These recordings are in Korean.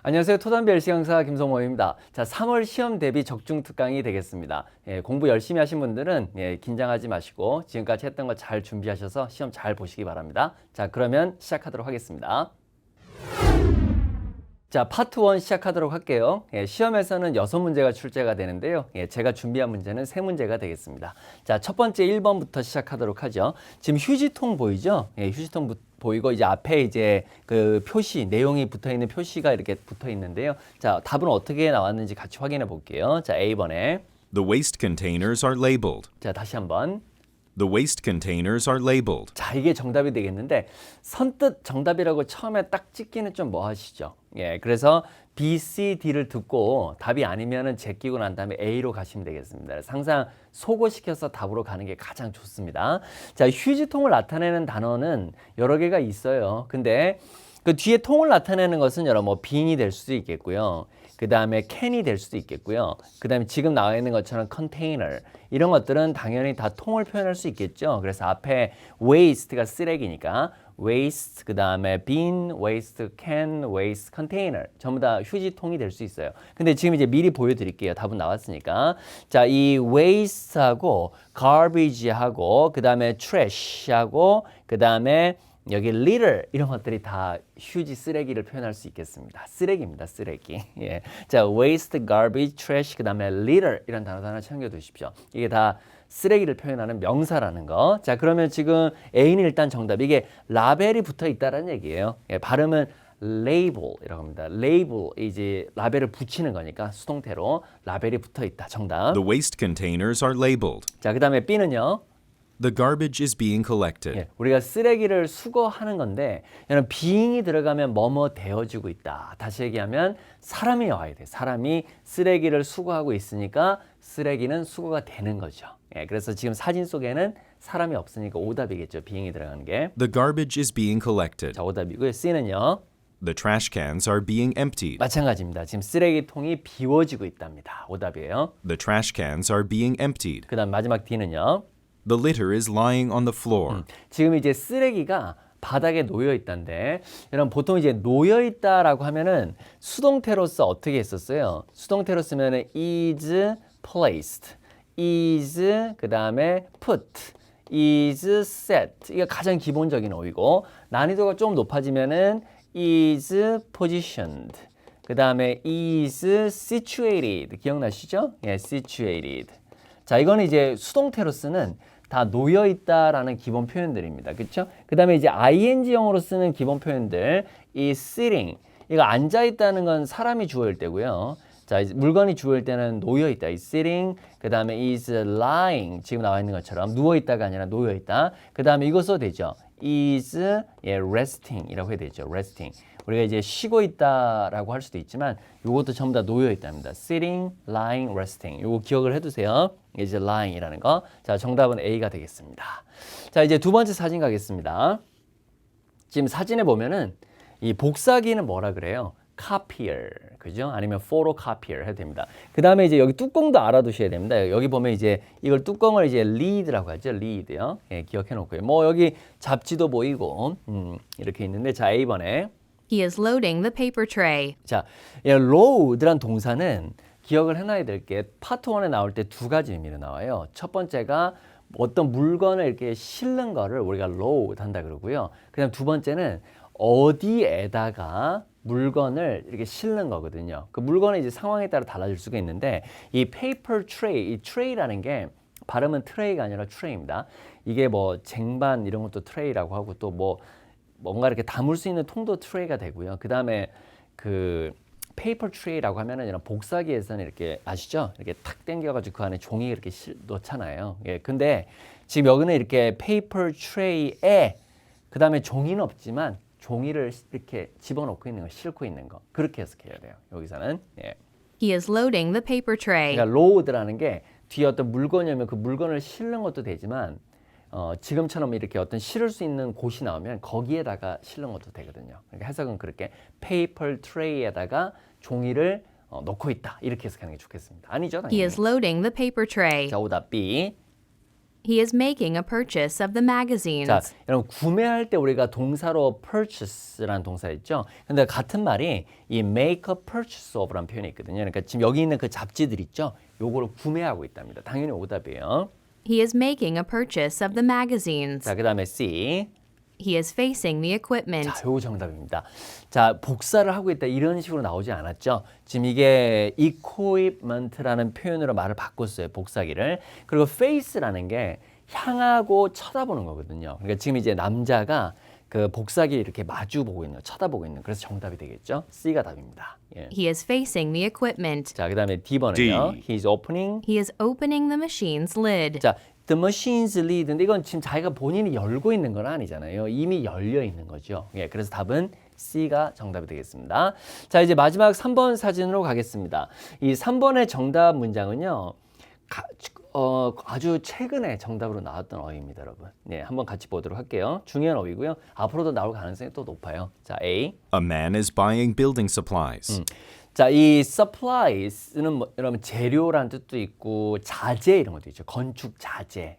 안녕하세요. 토단별 시강사 김성모입니다. 자, 3월 시험 대비 적중 특강이 되겠습니다. 공부 열심히 하신 분들은 긴장하지 마시고 지금까지 했던 거 잘 준비하셔서 시험 잘 보시기 바랍니다. 자, 그러면 시작하도록 하겠습니다. 자, 파트 1 시작하도록 할게요. 시험에서는 6문제가 출제가 되는데요. 제가 준비한 문제는 3문제가 되겠습니다. 자, 첫 번째 1번부터 시작하도록 하죠. 지금 휴지통 보이죠? 휴지통 보이고 이제 앞에 이제 그 표시, 내용이 붙어 있는 표시가 이렇게 붙어 있는데요. 자, 답은 어떻게 나왔는지 같이 확인해 볼게요. 자, A번에. The waste containers are labeled. 자, 다시 한번. The waste containers are labeled. 자, 이게 정답이 되겠는데 선뜻 정답이라고 처음에 딱 찍기는 좀 뭐 하시죠? 그래서 B, C, D를 듣고 답이 아니면은 제끼고 난 다음에 A로 가시면 되겠습니다. 항상 소거시켜서 답으로 가는 게 가장 좋습니다. 자, 휴지통을 나타내는 단어는 여러 개가 있어요. 근데 그 뒤에 통을 나타내는 것은 여러 뭐 빈이 될 수도 있겠고요. 그 다음에 캔이 될 수도 있겠고요. 그 다음에 지금 나와 있는 것처럼 컨테이너 이런 것들은 당연히 다 통을 표현할 수 있겠죠. 그래서 앞에 waste가 쓰레기니까 waste, 그 다음에 bin, waste can, waste container 전부 다 휴지통이 될 수 있어요. 근데 지금 이제 미리 보여드릴게요. 답은 나왔으니까. 자, 이 waste하고 garbage하고 그 다음에 trash하고 그 다음에 여기 litter 이런 것들이 다 휴지 쓰레기를 표현할 수 있겠습니다. 쓰레기입니다. 쓰레기. 예. 자, waste, garbage, trash, 그 다음에 litter 이런 단어도 하나 챙겨두십시오. 이게 다 쓰레기를 표현하는 명사라는 거. 자, 그러면 지금 A는 일단 정답. 이게 라벨이 붙어 있다는 얘기예요. 예, 발음은 label이라고 합니다. label 이제 라벨을 붙이는 거니까 수동태로 라벨이 붙어 있다. 정답. The waste containers are labeled. 자, 그 다음에 B는요. The garbage is being collected. 우리가 쓰레기를 수거하는 건데 여러분 being이 들어가면 뭐뭐 되어지고 있다. 다시 얘기하면 사람이 와야 돼. 사람이 쓰레기를 수거하고 있으니까 쓰레기는 수거가 되는 거죠. 그래서 지금 사진 속에는 사람이 없으니까 오답이겠죠. being이 들어가는 게. The garbage is being collected. 자, 오답이고요. C는요. The trash cans are being emptied. 마찬가지입니다. 지금 쓰레기통이 비워지고 있답니다. 오답이에요. The trash cans are being emptied. 그 다음 마지막 D는요. The litter is lying on the floor. 지금 이제 쓰레기가 바닥에 놓여 있다는데 여러분 보통 이제 놓여 있다라고 하면은 수동태로서 어떻게 했었어요? 수동태로 쓰면은 is placed, is 그 다음에 put, is set 이게 가장 기본적인 어휘고 난이도가 좀 높아지면은 is positioned 그 다음에 is situated 기억나시죠? 예, situated. 자, 이거는 이제 수동태로 쓰는 다 놓여 있다라는 기본 표현들입니다. 그렇죠? 그다음에 이제 ing형으로 쓰는 기본 표현들 이 sitting 이거 앉아 있다는 건 사람이 주어일 때고요. 자, 물건이 주어일 때는 놓여 있다. 이 sitting 그다음에 is lying 지금 나와 있는 것처럼 누워 있다가 아니라 놓여 있다. 그다음에 이거 써도 되죠. is resting이라고 해야 되죠. resting. 우리가 이제 쉬고 있다라고 할 수도 있지만 이것도 전부 다 놓여 있답니다. sitting, lying, resting. 이거 기억을 해두세요. 이제 lying이라는 거. 자, 정답은 A가 되겠습니다. 자, 이제 두 번째 사진 가겠습니다. 지금 사진에 보면은 이 복사기는 뭐라 그래요? copier, 그죠? 아니면 photocopier 해도 됩니다. 그 다음에 이제 여기 뚜껑도 알아두셔야 됩니다. 여기 보면 이제 이걸 뚜껑을 이제 lead라고 하죠. lead요. 예, 기억해 놓고요. 뭐 여기 잡지도 보이고 이렇게 있는데 자, A번에 He is loading the paper tray. 자, load란 동사는 기억을 해놔야 될 게 파트 1에 나올 때 두 가지 의미로 나와요. 첫 번째가 어떤 물건을 이렇게 실는 거를 우리가 load 한다 그러고요. 그다음 두 번째는 어디에다가 물건을 이렇게 실는 거거든요. 그 물건의 이제 상황에 따라 달라질 수가 있는데 이 paper tray, 이 tray라는 게 발음은 트레이가 아니라 트레이입니다. 이게 뭐 쟁반 이런 것도 트레이라고 하고 또 뭐 뭔가 이렇게 담을 수 있는 통도 트레이가 되고요. 그 다음에 그 페이퍼 트레이라고 하면은 이런 복사기에서는 이렇게 아시죠? 이렇게 탁 당겨가지고 그 안에 종이 이렇게 넣잖아요. 예, 근데 지금 여기는 이렇게 페이퍼 트레이에 그 다음에 종이는 없지만 종이를 이렇게 집어넣고 있는 거, 싣고 있는 거 그렇게 해석해야 돼요. 여기서는 예. He is loading the paper tray. 그러니까 load라는 게 뒤에 어떤 물건이 오면 그 물건을 실는 것도 되지만 지금처럼 이렇게 어떤 실을 수 있는 곳이 나오면 거기에다가 실는 것도 되거든요. 그러니까 해석은 그렇게 페이퍼 트레이에다가 종이를 넣고 있다. 이렇게 해석하는 게 좋겠습니다. 아니죠? 당연히. He is loading the paper tray. 자, 오답 B. He is making a purchase of the magazines. 자, 여러분 구매할 때 우리가 동사로 purchase라는 동사 있죠. 근데 같은 말이 이 make a purchase of라는 표현이 있거든요. 그러니까 지금 여기 있는 그 잡지들 있죠. 요거를 구매하고 있답니다. 당연히 오답이에요. He is making a purchase of the magazines. 자, 그다음에 C. He is facing the equipment. 자, 요거 정답입니다. 자, 복사를 하고 있다 이런 식으로 나오지 않았죠. 지금 이게 equipment라는 표현으로 말을 바꿨어요. 복사기를. 그리고 face라는 게 향하고 쳐다보는 거거든요. 그러니까 지금 이제 남자가 그 복사기 이렇게 마주 보고 있는, 쳐다보고 있는. 그래서 정답이 되겠죠. C가 답입니다. 예. He is facing the equipment. 자, 그다음에 D번은요. D. He's opening. He is opening the machine's lid. 자, the machine's lid인데 이건 지금 자기가 본인이 열고 있는 건 아니잖아요. 이미 열려 있는 거죠. 예, 그래서 답은 C가 정답이 되겠습니다. 자, 이제 마지막 3번 사진으로 가겠습니다. 이 3번의 정답 문장은요. 아주 최근에 정답으로 나왔던 어휘입니다, 여러분. 네, 한번 같이 보도록 할게요. 중요한 어휘고요. 앞으로도 나올 가능성이 또 높아요. 자, A. A man is buying building supplies. 자, 이 supplies는 뭐, 여러분 재료라는 뜻도 있고 자재 이런 것도 있죠. 건축 자재.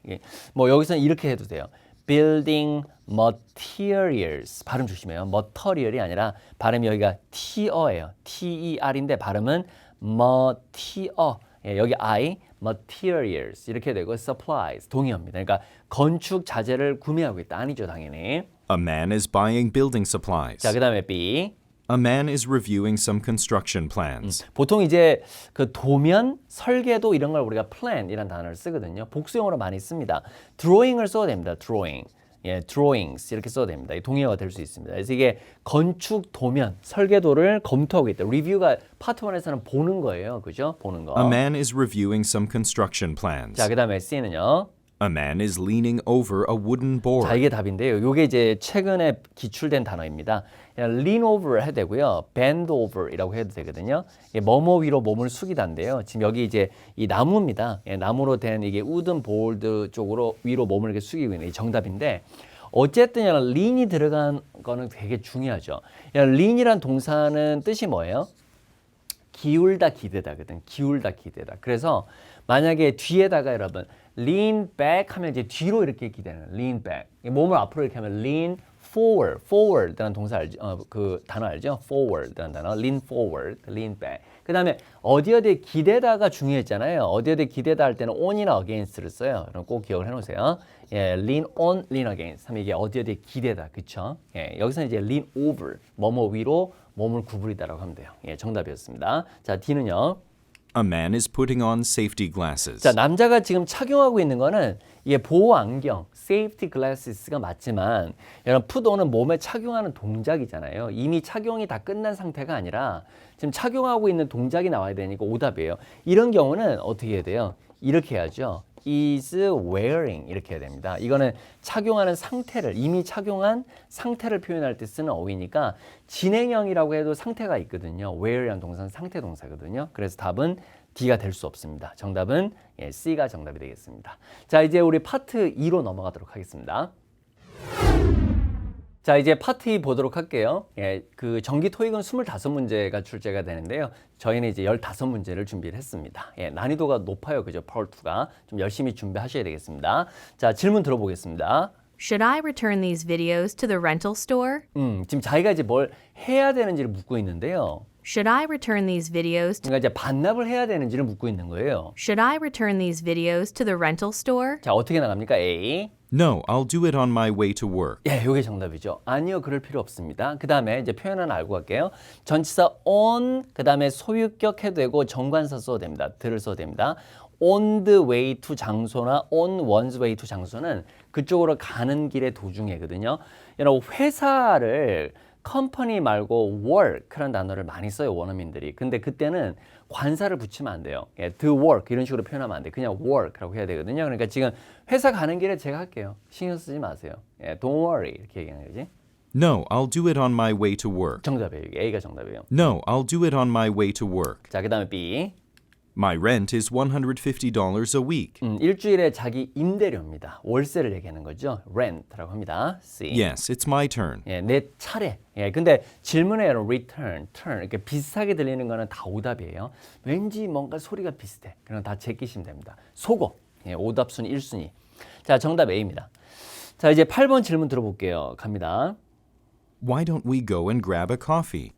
뭐 여기서는 이렇게 해도 돼요. building materials. 발음 조심해요. material이 아니라 발음이 여기가 ter예요. ter인데 발음은 material. 예, 여기 I, materials 이렇게 되고 supplies 동의어입니다. 그러니까 건축 자재를 구매하고 있다. 아니죠, 당연히. A man is buying building supplies. 자, 그다음에 B. A man is reviewing some construction plans. 보통 이제 그 도면, 설계도 이런 걸 우리가 plan이라는 단어를 쓰거든요. 복수용어로 많이 씁니다. drawing을 써도 됩니다. drawing. 예, drawings 이렇게 써도 됩니다. 동의어가 될 수 있습니다. 그래서 이게 건축 도면, 설계도를 검토하고 있다. 리뷰가 파트 1에서는 보는 거예요. 그죠? 보는 거. A man is reviewing some construction plans. 자, 그다음에 C는요. A man is leaning over a wooden 자, board. 이게 답인데요. 이게 이제 최근에 기출된 단어입니다. 그냥 lean over 해도 되고요. bend over이라고 해도 되거든요. 이게 뭐뭐 위로 몸을 숙이다인데요. 지금 여기 이제 이 나무입니다. 예, 나무로 된 이게 wooden board 쪽으로 위로 몸을 이렇게 숙이고 있는 이 정답인데 어쨌든 lean이 들어간 거는 되게 중요하죠. lean이란 동사는 뜻이 뭐예요? 기울다 기대다거든. 기울다 기대다. 그래서 만약에 뒤에다가 여러분 lean back 하면 이제 뒤로 이렇게 기대는 lean back. 몸을 앞으로 이렇게 하면 lean forward. forward라는 동사 알죠? 그 단어 알죠? forward라는 단어. lean forward, lean back. 그다음에 어디에 기대다가 중요했잖아요. 어디에 기대다 할 때는 on이나 against를 써요. 그럼 꼭 기억을 해 놓으세요. 예, lean on, lean against 하면 이게 어디에 기대다. 그렇죠? 예, 여기서는 이제 lean over. 뭐뭐 위로 몸을 구부리다라고 하면 돼요. 예, 정답이었습니다. 자, D는요. A man is putting on safety glasses. 자, 남자가 지금 착용하고 있는 거는 이게 보호 안경, safety glasses가 맞지만 여러분 put on은 몸에 착용하는 동작이잖아요. 이미 착용이 다 끝난 상태가 아니라 지금 착용하고 있는 동작이 나와야 되니까 오답이에요. 이런 경우는 어떻게 해야 돼요? 이렇게 해야죠. is wearing 이렇게 해야 됩니다. 이거는 착용하는 상태를 이미 착용한 상태를 표현할 때 쓰는 어휘니까 진행형이라고 해도 상태가 있거든요. wear이라는 동사는 상태 동사거든요. 그래서 답은 D가 될 수 없습니다. 정답은 C가 정답이 되겠습니다. 자, 이제 우리 파트 2로 넘어가도록 하겠습니다. 자, 이제 파트 2 보도록 할게요. 예, 그 정기 토익은 25문제가 출제가 되는데요. 저희는 이제 15문제를 준비를 했습니다. 예, 난이도가 높아요. 그죠? 파트 2가. 좀 열심히 준비하셔야 되겠습니다. 자, 질문 들어보겠습니다. Should I return these videos to the rental store? 지금 자기가 이제 뭘 해야 되는지를 묻고 있는데요. Should I return these videos to 그러니까 이제 반납을 해야 되는지를 묻고 있는 거예요. Should I return these videos to the rental store? 자, 어떻게 나갑니까? A. No, I'll do it on my way to work. 예, 이게 정답이죠. 아니요, 그럴 필요 없습니다. 그 다음에 이제 표현 하나 알고 갈게요. 전치사 on, 그 다음에 소유격 해도 되고 정관사 써도 됩니다. 들을 써도 됩니다. on the way to 장소나 on one's way to 장소는 그쪽으로 가는 길의 도중이거든요. 여러분, 회사를 company 말고 work라는 단어를 많이 써요, 원어민들이. 근데 그때는 관사를 붙이면 안 돼요. 예, the work 이런 식으로 표현하면 안 돼. 그냥 work라고 해야 되거든요. 그러니까 지금 회사 가는 길에 제가 할게요. 신경 쓰지 마세요. 예, don't worry 이렇게 얘기하는 거지. No, I'll do it on my way to work. 정답이에요. 이게 A가 정답이에요. No, I'll do it on my way to work. 자, 그 다음에 B. My rent is $150 a week. 일주일에 자기 임대료입니다. 월세를 얘기하는 거죠. rent라고 합니다. C. Yes, it's my turn. 예, 내 차례. 예, 근데 질문에 return, turn 이렇게 비슷하게 들리는 거는 다 오답이에요. 왠지 뭔가 소리가 비슷해. 그럼 다 제끼시면 됩니다. 속어. 예, 오답순위 1순위. 자, 정답 A입니다. 자, 이제 8번 질문 들어볼게요. 갑니다. Why don't we go and grab a coffee?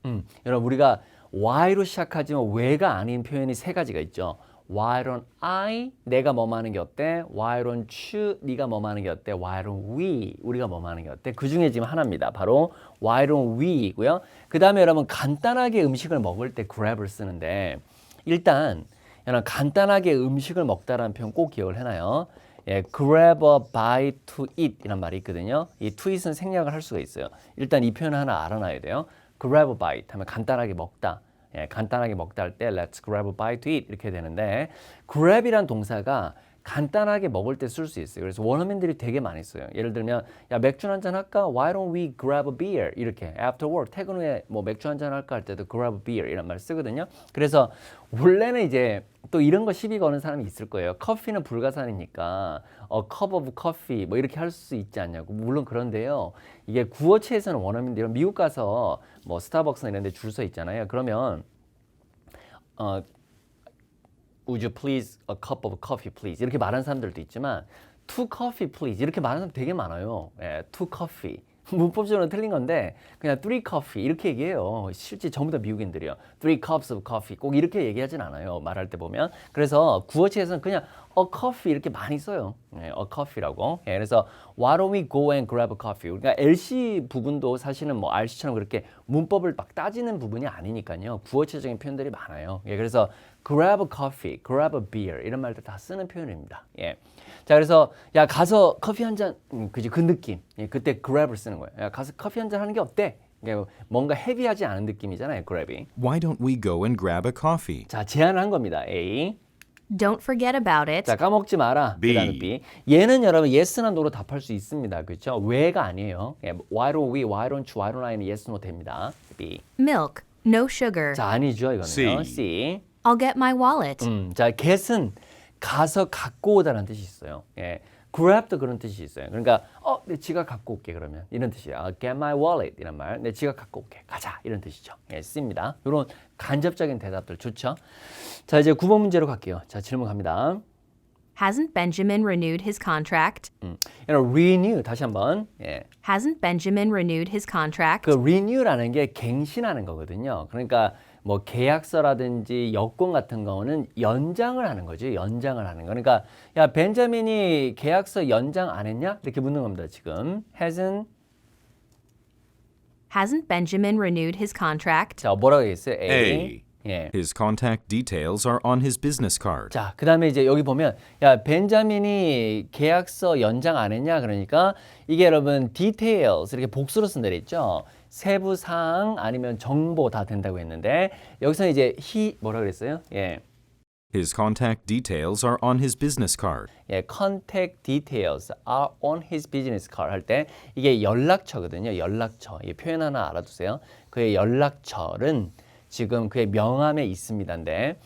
여러분 우리가 why로 시작하지만 왜가 아닌 표현이 세 가지가 있죠. Why don't I? 내가 뭐 하는 게 어때? Why don't you? 네가 뭐 하는 게 어때? Why don't we? 우리가 뭐 하는 게 어때? 그 중에 지금 하나입니다. 바로 Why don't we이고요. 그 다음에 여러분 간단하게 음식을 먹을 때 grab을 쓰는데 일단 여러분 간단하게 음식을 먹다라는 표현 꼭 기억을 해놔요. 예, grab a bite to eat 이란 말이 있거든요. 이 to eat은 생략을 할 수가 있어요. 일단 이 표현 하나 알아놔야 돼요. grab a bite 하면 간단하게 먹다. 예, 간단하게 먹다 할 때 let's grab a bite to eat 이렇게 되는데 grab이란 동사가 간단하게 먹을 때 쓸 수 있어요. 그래서 원어민들이 되게 많이 써요. 예를 들면 야 맥주 한잔 할까? Why don't we grab a beer? 이렇게 after work 퇴근 후에 뭐 맥주 한잔 할까 할 때도 grab a beer 이란 말 쓰거든요. 그래서 원래는 이제 또 이런 거 시비 거는 사람이 있을 거예요. 커피는 불가산이니까 a cup of coffee 뭐 이렇게 할 수 있지 않냐고. 물론 그런데요. 이게 구어체에서는 원어민들이 미국 가서 뭐 스타벅스나 이런 데 줄 서 있잖아요. 그러면 Would you please a cup of coffee, please? 이렇게 말하는 사람들도 있지만 two coffee, please 이렇게 말하는 사람 되게 많아요. 예, two coffee. 문법적으로 틀린 건데 그냥 three coffee 이렇게 얘기해요. 실제 전부 다 미국인들이요. three cups of coffee 꼭 이렇게 얘기하진 않아요. 말할 때 보면. 그래서 구어체에서는 그냥 a coffee 이렇게 많이 써요. 예, a coffee라고. 예, 그래서 why don't we go and grab a coffee? 그러니까 LC 부분도 사실은 뭐 RC처럼 그렇게 문법을 막 따지는 부분이 아니니까요. 구어체적인 표현들이 많아요. 예, 그래서 grab a coffee, grab a beer 이런 말들 다 쓰는 표현입니다. 예. 자, 그래서 야 가서 커피 한 잔, 그지 그 느낌. 예, 그때 grab을 쓰는 거예요. 야 가서 커피 한 잔 하는 게 어때? 뭔가 헤비하지 않은 느낌이잖아요, grab이. Why don't we go and grab a coffee? 자, 제안을 한 겁니다. A. Don't forget about it. 자, 까먹지 마라. B. 그다음에 B. 얘는 여러분 yes나 no로 답할 수 있습니다. 그렇죠? 왜가 아니에요. 예, why don't we, why don't you, why don't I는 yes, no 됩니다. B. Milk, no sugar. 자, 아니죠, 이거는요. C. C. I'll get my wallet. 자, get은 가서 갖고 오다라는 뜻이 있어요. 예. grab도 그런 뜻이 있어요. 그러니까 내 지갑 갖고 올게 그러면 이런 뜻이에요. I'll get my wallet 이란 말. 내 지갑 갖고 올게. 가자 이런 뜻이죠. 예, C입니다. 이런 간접적인 대답들 좋죠. 자, 이제 9번 문제로 갈게요. 자, 질문 갑니다. Hasn't Benjamin renewed his contract? renew 다시 한번. 예. Hasn't Benjamin renewed his contract? 그 renew라는 게 갱신하는 거거든요. 그러니까 뭐 계약서라든지 여권 같은 거는 연장을 하는 거죠. 연장을 하는 거. 그러니까 야 벤자민이 계약서 연장 안 했냐? 이렇게 묻는 겁니다. 지금 Hasn't Benjamin renewed his contract? 자 뭐라고 했어요? A. 예. His contact details are on his business card. 자, 그다음에 이제 여기 보면 야 벤자민이 계약서 연장 안 했냐? 그러니까 이게 여러분 details 이렇게 복수로 쓴다 그랬죠. 세부 사항 아니면 정보 다 된다고 했는데 여기서 이제 he 뭐라 그랬어요? 예. His contact details are on his business card. 예, contact details are on his business card 할 때 이게 연락처거든요. 연락처. 이 표현 하나 알아두세요. 그의 연락처는 지금 그의 명함에 있습니다인데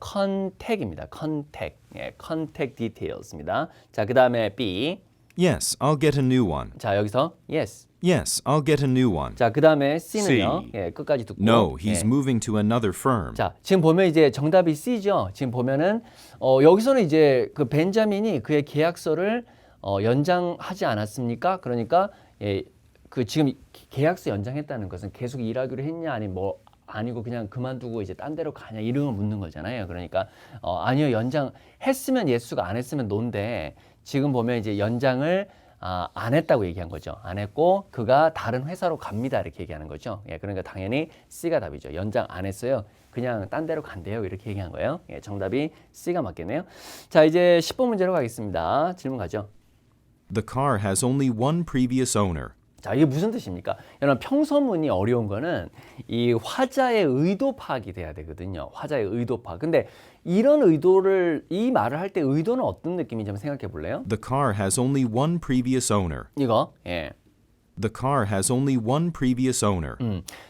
contact입니다. contact. 예, contact details입니다. 자, 그다음에 B. Yes, I'll get a new one. 자, 여기서 yes. Yes, I'll get a new one. 자, 그다음에 C는요. C. 예, 끝까지 듣고. No, he's 예. moving to another firm. 자, 지금 보면 이제 정답이 C죠. 지금 보면은 여기서는 이제 그 벤자민이 그의 계약서를 연장하지 않았습니까? 그러니까 예, 그 지금 계약서 연장했다는 것은 계속 일하기로 했냐 아니 뭐 아니고 그냥 그만두고 이제 딴 데로 가냐 이런 걸 묻는 거잖아요. 그러니까 아니요 연장했으면 예수가 안 했으면 논데 지금 보면 이제 연장을 안 했다고 얘기한 거죠. 안 했고 그가 다른 회사로 갑니다 이렇게 얘기하는 거죠. 예, 그러니까 당연히 C가 답이죠. 연장 안 했어요. 그냥 딴 데로 간대요 이렇게 얘기한 거예요. 예, 정답이 C가 맞겠네요. 자, 이제 10번 문제로 가겠습니다. 질문 가죠. The car has only one previous owner. 자, 이게 무슨 뜻입니까? 여러분 평서문이 어려운 거는 이 화자의 의도 파악이 돼야 되거든요. 화자의 의도 파악. 근데 이런 의도를 이 말을 할 때 의도는 어떤 느낌인지 한번 생각해 볼래요? The car has only one previous owner. 이거. 예. The car has only one previous owner.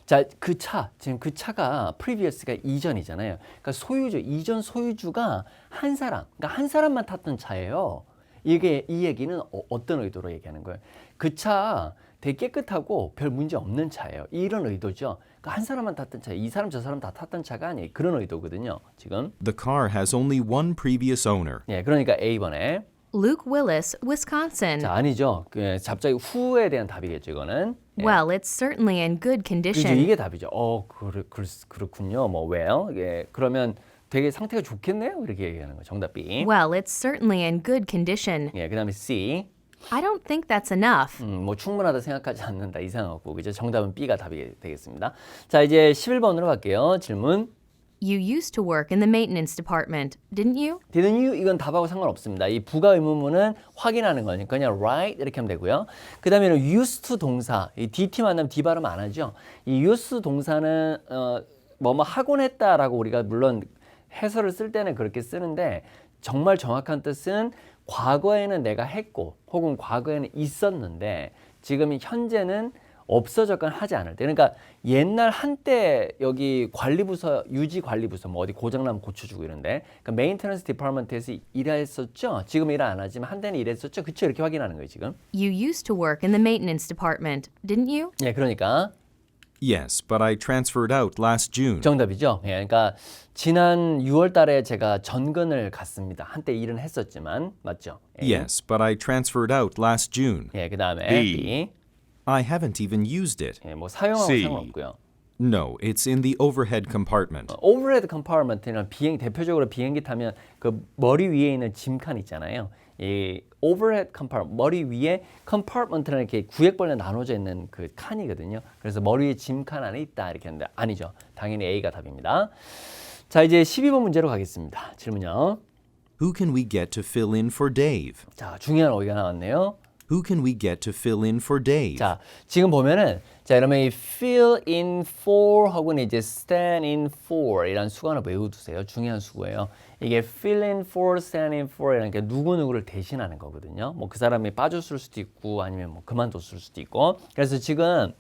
자, 그 차, 지금 그 차가 previous가 이전이잖아요. 그러니까 소유주, 이전 소유주가 한 사람, 그러니까 한 사람만 탔던 차예요. 이게 이 얘기는 어떤 의도로 얘기하는 거예요? 그 차 되게 깨끗하고 별 문제 없는 차예요. 이런 의도죠. 그러니까 한 사람만 탔던 차, 이 사람 저 사람 다 탔던 차가 아니에요. 그런 의도거든요. 지금. The car has only one previous owner. 예, 그러니까 A번에. Luke Willis, Wisconsin. 자, 아니죠. 예, 갑자기 후에 대한 답이겠죠, 이거는. 예. Well, it's certainly in good 그죠, condition. 이게 답이죠. 그렇군요. 뭐, well. 예, 그러면 되게 상태가 좋겠네요. 이렇게 얘기하는 거. 정답 B. Well, it's certainly in good condition. 예, 그 다음에 C. I don't think that's enough. 뭐 충분하다 생각하지 않는다. 이상하고. 그죠? 정답은 B가 답이 되겠습니다. 자, 이제 11번으로 갈게요. 질문. You used to work in the maintenance department, didn't you? Didn't you? 이건 답하고 상관없습니다. 이 부가 의문문은 확인하는 거니까 그냥 right 이렇게 하면 되고요. 그 다음에는 used to 동사. 이 DT 만나면 D 발음 안 하죠. 이 used 동사는 뭐뭐 하곤 했다라고 우리가 물론 해설을 쓸 때는 그렇게 쓰는데 정말 정확한 뜻은 과거에는 내가 했고 혹은 과거에는 있었는데 지금 현재는 없어졌거나 하지 않을 때. 그러니까 옛날 한때 여기 관리부서, 유지관리부서 뭐 어디 고장나면 고쳐주고 이런데 그러니까 메인테넌스 디파트먼트에서 일했었죠. 지금 일 안 하지만 한때는 일했었죠. 그쵸? 이렇게 확인하는 거예요 지금. You used to work in the maintenance department, didn't you? 예, 그러니까 Yes, but I transferred out last June. 정답이죠. 예, 그러니까 지난 6월 달에 제가 전근을 갔습니다. 한때 일은 했었지만 맞죠? 예, Yes, but I transferred out last June. 예, 그 다음에 B. B. I haven't even used it. 예, 뭐 사용하고 C. 상관없고요. No, it's in the overhead compartment. 오버헤드 컴파트먼트는 대표적으로 비행기 타면 그 머리 위에 있는 짐칸 있잖아요. 이 오버헤드 컴파트먼트 머리 위에 컴파트먼트는 이렇게 구획벌레 나눠져 있는 그 칸이거든요. 그래서 머리 위에 짐칸 안에 있다 이렇게 하는데 아니죠. 당연히 A가 답입니다. 자, 이제 12번 문제로 가겠습니다. 질문요. Who can we get to fill in for Dave? 자, 중요한 어휘가 나왔네요. Who can we get to fill in for Dave? 자, 지금 보면은 자, 여러분 이 fill in for 혹은 이제 stand in for 이런 수관을 외워두세요. 중요한 수고예요. 이게 fill in for, stand in for 이런 게 누구누구를 대신하는 거거든요. 뭐 그 사람이 빠졌을 수도 있고 아니면 뭐 그만뒀을 수도 있고. 그래서 지금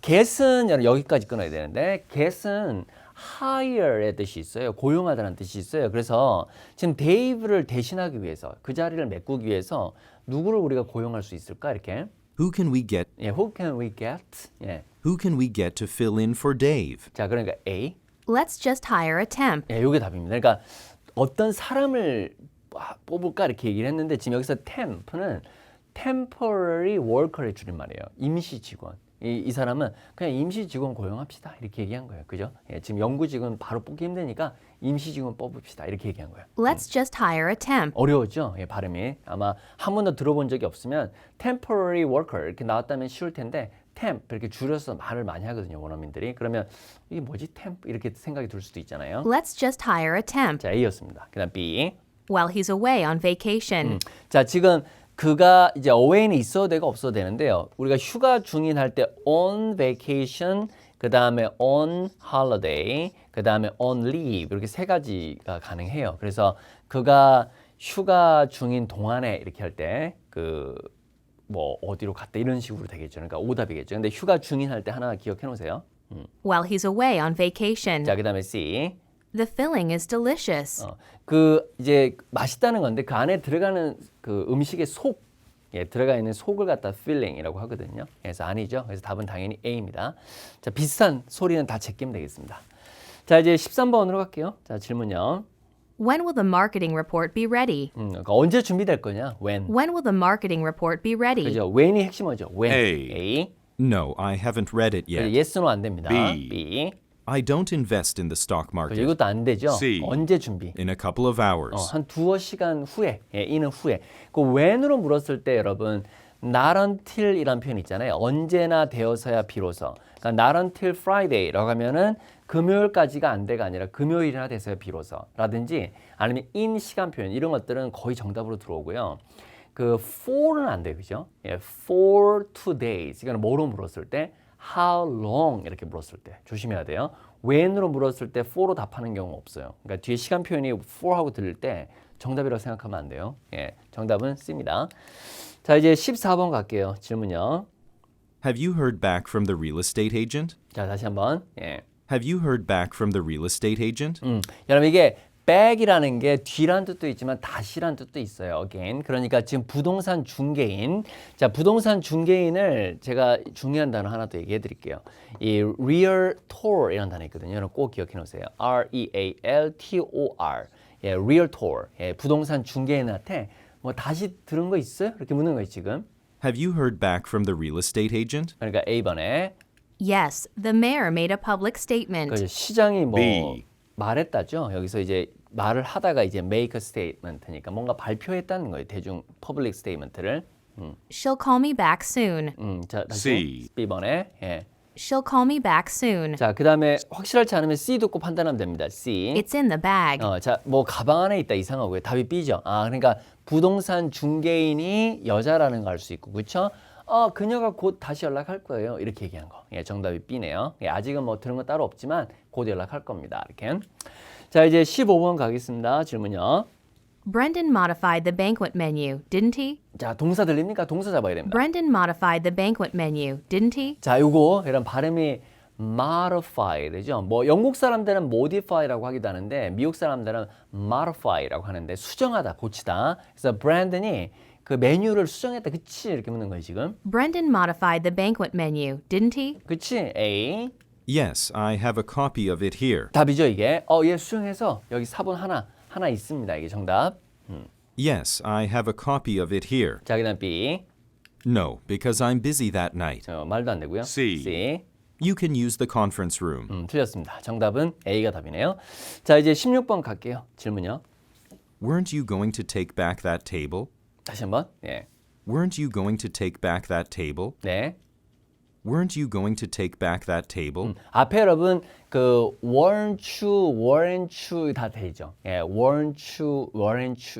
get은 여기까지 끊어야 되는데 get은 hire의 뜻이 있어요. 고용하다는 뜻이 있어요. 그래서 지금 데이브를 대신하기 위해서 그 자리를 메꾸기 위해서 누구를 우리가 고용할 수 있을까 이렇게. Who can we get? 예, who can we get? 예. Who can we get to fill in for Dave? 자, 그러니까 A. Let's just hire a temp. 예, 요게 답입니다. 그러니까 어떤 사람을 뽑을까 이렇게 얘기를 했는데 지금 여기서 temp는 temporary worker의 줄임말이에요. 임시 직원. 이 사람은 그냥 임시 직원 고용합시다 이렇게 얘기한 거예요. 그죠? 예, 지금 연구 직원 바로 뽑기 힘드니까 임시 직원 뽑읍시다 이렇게 얘기한 거예요. Let's just hire a temp. 어려웠죠? 예, 발음이. 아마 한 번도 들어본 적이 없으면 temporary worker 이렇게 나왔다면 쉬울 텐데 temp 이렇게 줄여서 말을 많이 하거든요. 원어민들이. 그러면 이게 뭐지? temp 이렇게 생각이 들 수도 있잖아요. Let's just hire a temp. 자, A였습니다. 그다음 B. While he's away on vacation. 자, 지금 그가 이제 away는 있어도 되고 없어도 되는데요. 우리가 휴가 중인 할 때 on vacation, 그 다음에 on holiday, 그 다음에 on leave 이렇게 세 가지가 가능해요. 그래서 그가 휴가 중인 동안에 이렇게 할 때 그 뭐 어디로 갔다 이런 식으로 되겠죠. 그러니까 오답이겠죠. 근데 휴가 중인 할 때 하나 기억해 놓으세요. While he's away on vacation. 자, 그 다음에 C. The filling is delicious. 그 이제 맛있다는 건데 그 안에 들어가는 그 음식의 속, 예, 들어가 있는 속을 갖다 filling이라고 하거든요. 그래서 아니죠. 그래서 답은 당연히 A입니다. 자, 비슷한 소리는 다 제끼면 되겠습니다. 자, 이제 13번으로 갈게요. 자, 질문요. When will the marketing report be ready? 그러니까 언제 준비될 거냐? When. When will the marketing report be ready? 그죠? When이 핵심어죠. When. A. No, I haven't read it yet. yes, no 안 됩니다. B. B. I don't invest in the stock 그죠? market. 이것도 안 되죠. C. 언제 준비? In a couple of hours. 한 두어 시간 후에, 예, 이는 후에. 그 when으로 물었을 때 여러분, not until 이란 표현 있잖아요. 언제나 되어서야 비로소. 그러니까 not until Friday라고 하면은 금요일까지가 안 돼가 아니라 금요일이나 돼서야 비로소. 라든지 아니면 in 시간 표현 이런 것들은 거의 정답으로 들어오고요. 그 for는 안 돼요. 그죠? 예, for 2 days. 이거는 뭐로 물었을 때 how long 이렇게 물었을 때 조심해야 돼요. when으로 물었을 때 for로 답하는 경우 없어요. 그러니까 뒤에 시간 표현이 for하고 들릴 때 정답이라고 생각하면 안 돼요. 예, 정답은 C입니다. 자, 이제 14번 갈게요. 질문요. Have you heard back from the real estate agent? 자, 다시 한번. 예. Have you heard back from the real estate agent? 여러분 이게 back이라는 게 뒤란 뜻도 있지만 다시란 뜻도 있어요. again. 그러니까 지금 부동산 중개인. 자, 부동산 중개인을 제가 중요한 단어 하나 더 얘기해 드릴게요. 이 realtor이라는 단어 있거든요. 여러분 꼭 기억해 놓으세요. R-E-A-L-T-O-R. 예, realtor. 예, 부동산 중개인한테 뭐 다시 들은 거 있어요? 이렇게 묻는 거예요, 지금. Have you heard back from the real estate agent? 그러니까 A번에 Yes, the mayor made a public statement. 그 시장이 뭐 B. 말했다죠. 여기서 이제 말을 하다가 이제 make a statement니까 뭔가 발표했다는 거예요. 대중 public statement를. She'll call me back soon. 자, 다시 C. B번에. 예. She'll call me back soon. 자, 그다음에 확실하지 않으면 C 듣고 판단하면 됩니다. C. It's in the bag. 자, 뭐 가방 안에 있다 이상하고요. 답이 B죠. 아, 그러니까 부동산 중개인이 여자라는 거 알 수 있고, 그렇죠? 그녀가 곧 다시 연락할 거예요. 이렇게 얘기한 거. 예, 정답이 B네요. 예, 아직은 뭐 들은 거 따로 없지만 곧 연락할 겁니다. 이렇게. 자, 이제 15번 가겠습니다. 질문요. Brendan modified the banquet menu, didn't he? 자, 동사 들립니까? 동사 잡아야 됩니다. Brendan modified the banquet menu, didn't he? 자, 요거 이런 발음이 modify죠. 뭐 영국 사람들은 modify라고 하기도 하는데 미국 사람들은 modify라고 하는데 수정하다, 고치다. 그래서 브랜든이 그 메뉴를 수정했다. 그치? 이렇게 묻는 거예요, 지금. Brendan modified the banquet menu, didn't he? 그치? A. Yes, I have a copy of it here. 답이죠, 이게. 얘 수정해서 여기 4번 하나 있습니다. 이게 정답. Yes, I have a copy of it here. 자, 그다음 B. No, because I'm busy that night. 말도 안 되고요. C. C. You can use the conference room. 틀렸습니다. 정답은 A가 답이네요. 자, 이제 16번 갈게요. 질문요. Weren't you going to take back that table? 다시 한번. 예. Weren't you going to take back that table? 네. Weren't you going to take back that table? 앞에 여러분 그 weren't you 다 되죠. 예, weren't you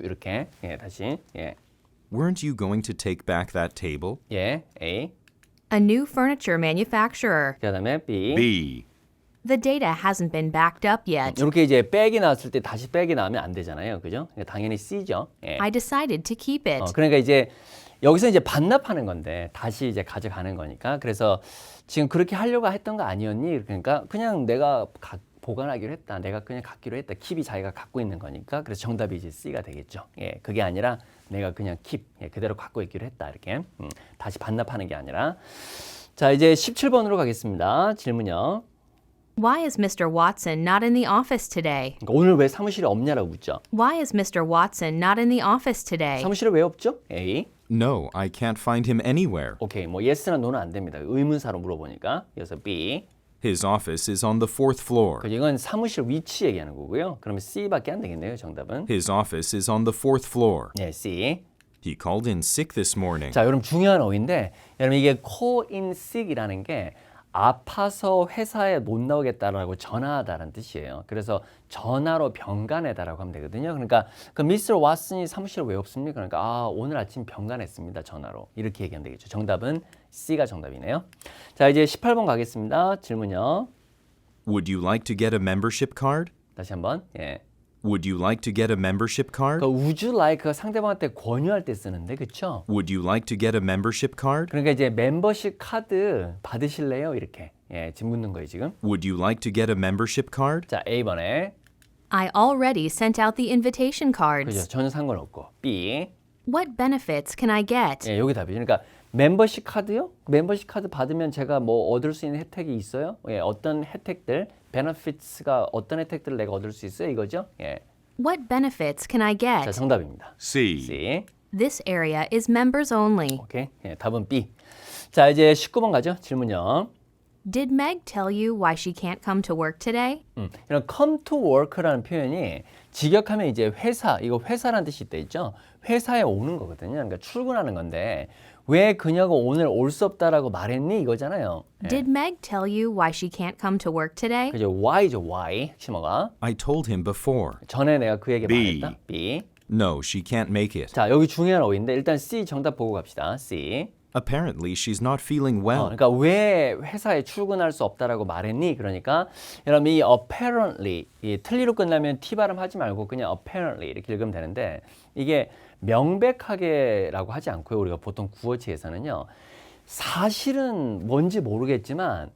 이렇게. 예, 다시. 예. Weren't you going to take back that table? 예, A. A new furniture manufacturer. 그다음에 B. B. The data hasn't been backed up yet. 이렇게 이제 백이 나왔을 때 다시 백이 나오면 안 되잖아요. 그죠? 그러니까 당연히 C죠. 예. I decided to keep it. 그러니까 이제 여기서 이제 반납하는 건데 다시 이제 가져가는 거니까 그래서 지금 그렇게 하려고 했던 거 아니었니? 그러니까 그냥 내가 보관하기로 했다. 내가 그냥 갖기로 했다. 킵이 자기가 갖고 있는 거니까 그래서 정답이 이제 C가 되겠죠. 예, 그게 아니라 내가 그냥 킵 그대로 갖고 있기로 했다. 이렇게 다시 반납하는 게 아니라 자 이제 17번으로 가겠습니다. 질문요. Why is Mr. Watson not in the office today? 그러니까 오늘 왜 사무실에 없냐라고 묻죠. Why is Mr. Watson not in the office today? 사무실에 왜 없죠? A. No, I can't find him anywhere. 오케이, 뭐 yes나 no는 안 됩니다. 의문사로 물어보니까. 그래서 B. His office is on the fourth floor. 그 이건 사무실 위치 얘기하는 거고요. 그러면 C밖에 안 되겠네요. 정답은. His office is on the fourth floor. 네, C. He called in sick this morning. 자, 여러분 중요한 어휘인데 여러분 이게 call in sick이라는 게 아파서 회사에 못 나오겠다라고 전화하다라는 뜻이에요. 그래서 전화로 병간해다라고 하면 되거든요. 그러니까 그 미스터 왓슨이 사무실에 왜 없습니까? 그러니까 오늘 아침 병간했습니다. 전화로. 이렇게 얘기하면 되겠죠. 정답은 C가 정답이네요. 자, 이제 18번 가겠습니다. 질문요. Would you like to get a membership card? 다시 한번. 예. Would you like to get a membership card? 그 would you like 상대방한테 권유할 때 쓰는데 그렇죠? Would you like to get a membership card? 그러니까 이제 멤버십 카드 받으실래요? 이렇게. 예, 지금 묻는 거예요, 지금. Would you like to get a membership card? 자, A번에. I already sent out the invitation cards. 그죠? 전혀 상관없고. B. What benefits can I get? 예, 여기 답이죠. 그러니까 멤버십 카드요? 멤버십 카드 받으면 제가 뭐 얻을 수 있는 혜택이 있어요? 예, 어떤 혜택들, benefits가 어떤 혜택들을 내가 얻을 수 있어요? 이거죠? 예. What benefits can I 자, get? 정답입니다. C. C. This area is members only. 오케이. 예, 답은 B. 자, 이제 19번 가죠. 질문요. Did Meg tell you why she can't come to work today? 이런 come to work라는 표현이 직역하면 이제 회사, 이거 회사라는 뜻이 있다 있죠? 회사에 오는 거거든요. 그러니까 출근하는 건데 왜 그녀가 오늘 올 수 없다라고 말했니? 이거잖아요. 예. Did Meg tell you why she can't come to work today? 그죠? Why죠? Why? 핵심어가. I told him before. 전에 내가 그에게 B. 말했다. B. No, she can't make it. 자, 여기 중요한 어휘인데 일단 C 정답 보고 갑시다. C. Apparently, she's not feeling well. 그러니까 왜 회사에 출근할 수 없다라고 말했니? 그러니까 여러분 이 apparently 이 틀리로 끝나면 T 발음 하지 말고 그냥 apparently 이렇게 읽으면 되는데 이게 명백하게라고 하지 않고요. 우리가 보통 구어체에서는요. 사실은 뭔지 모르겠지만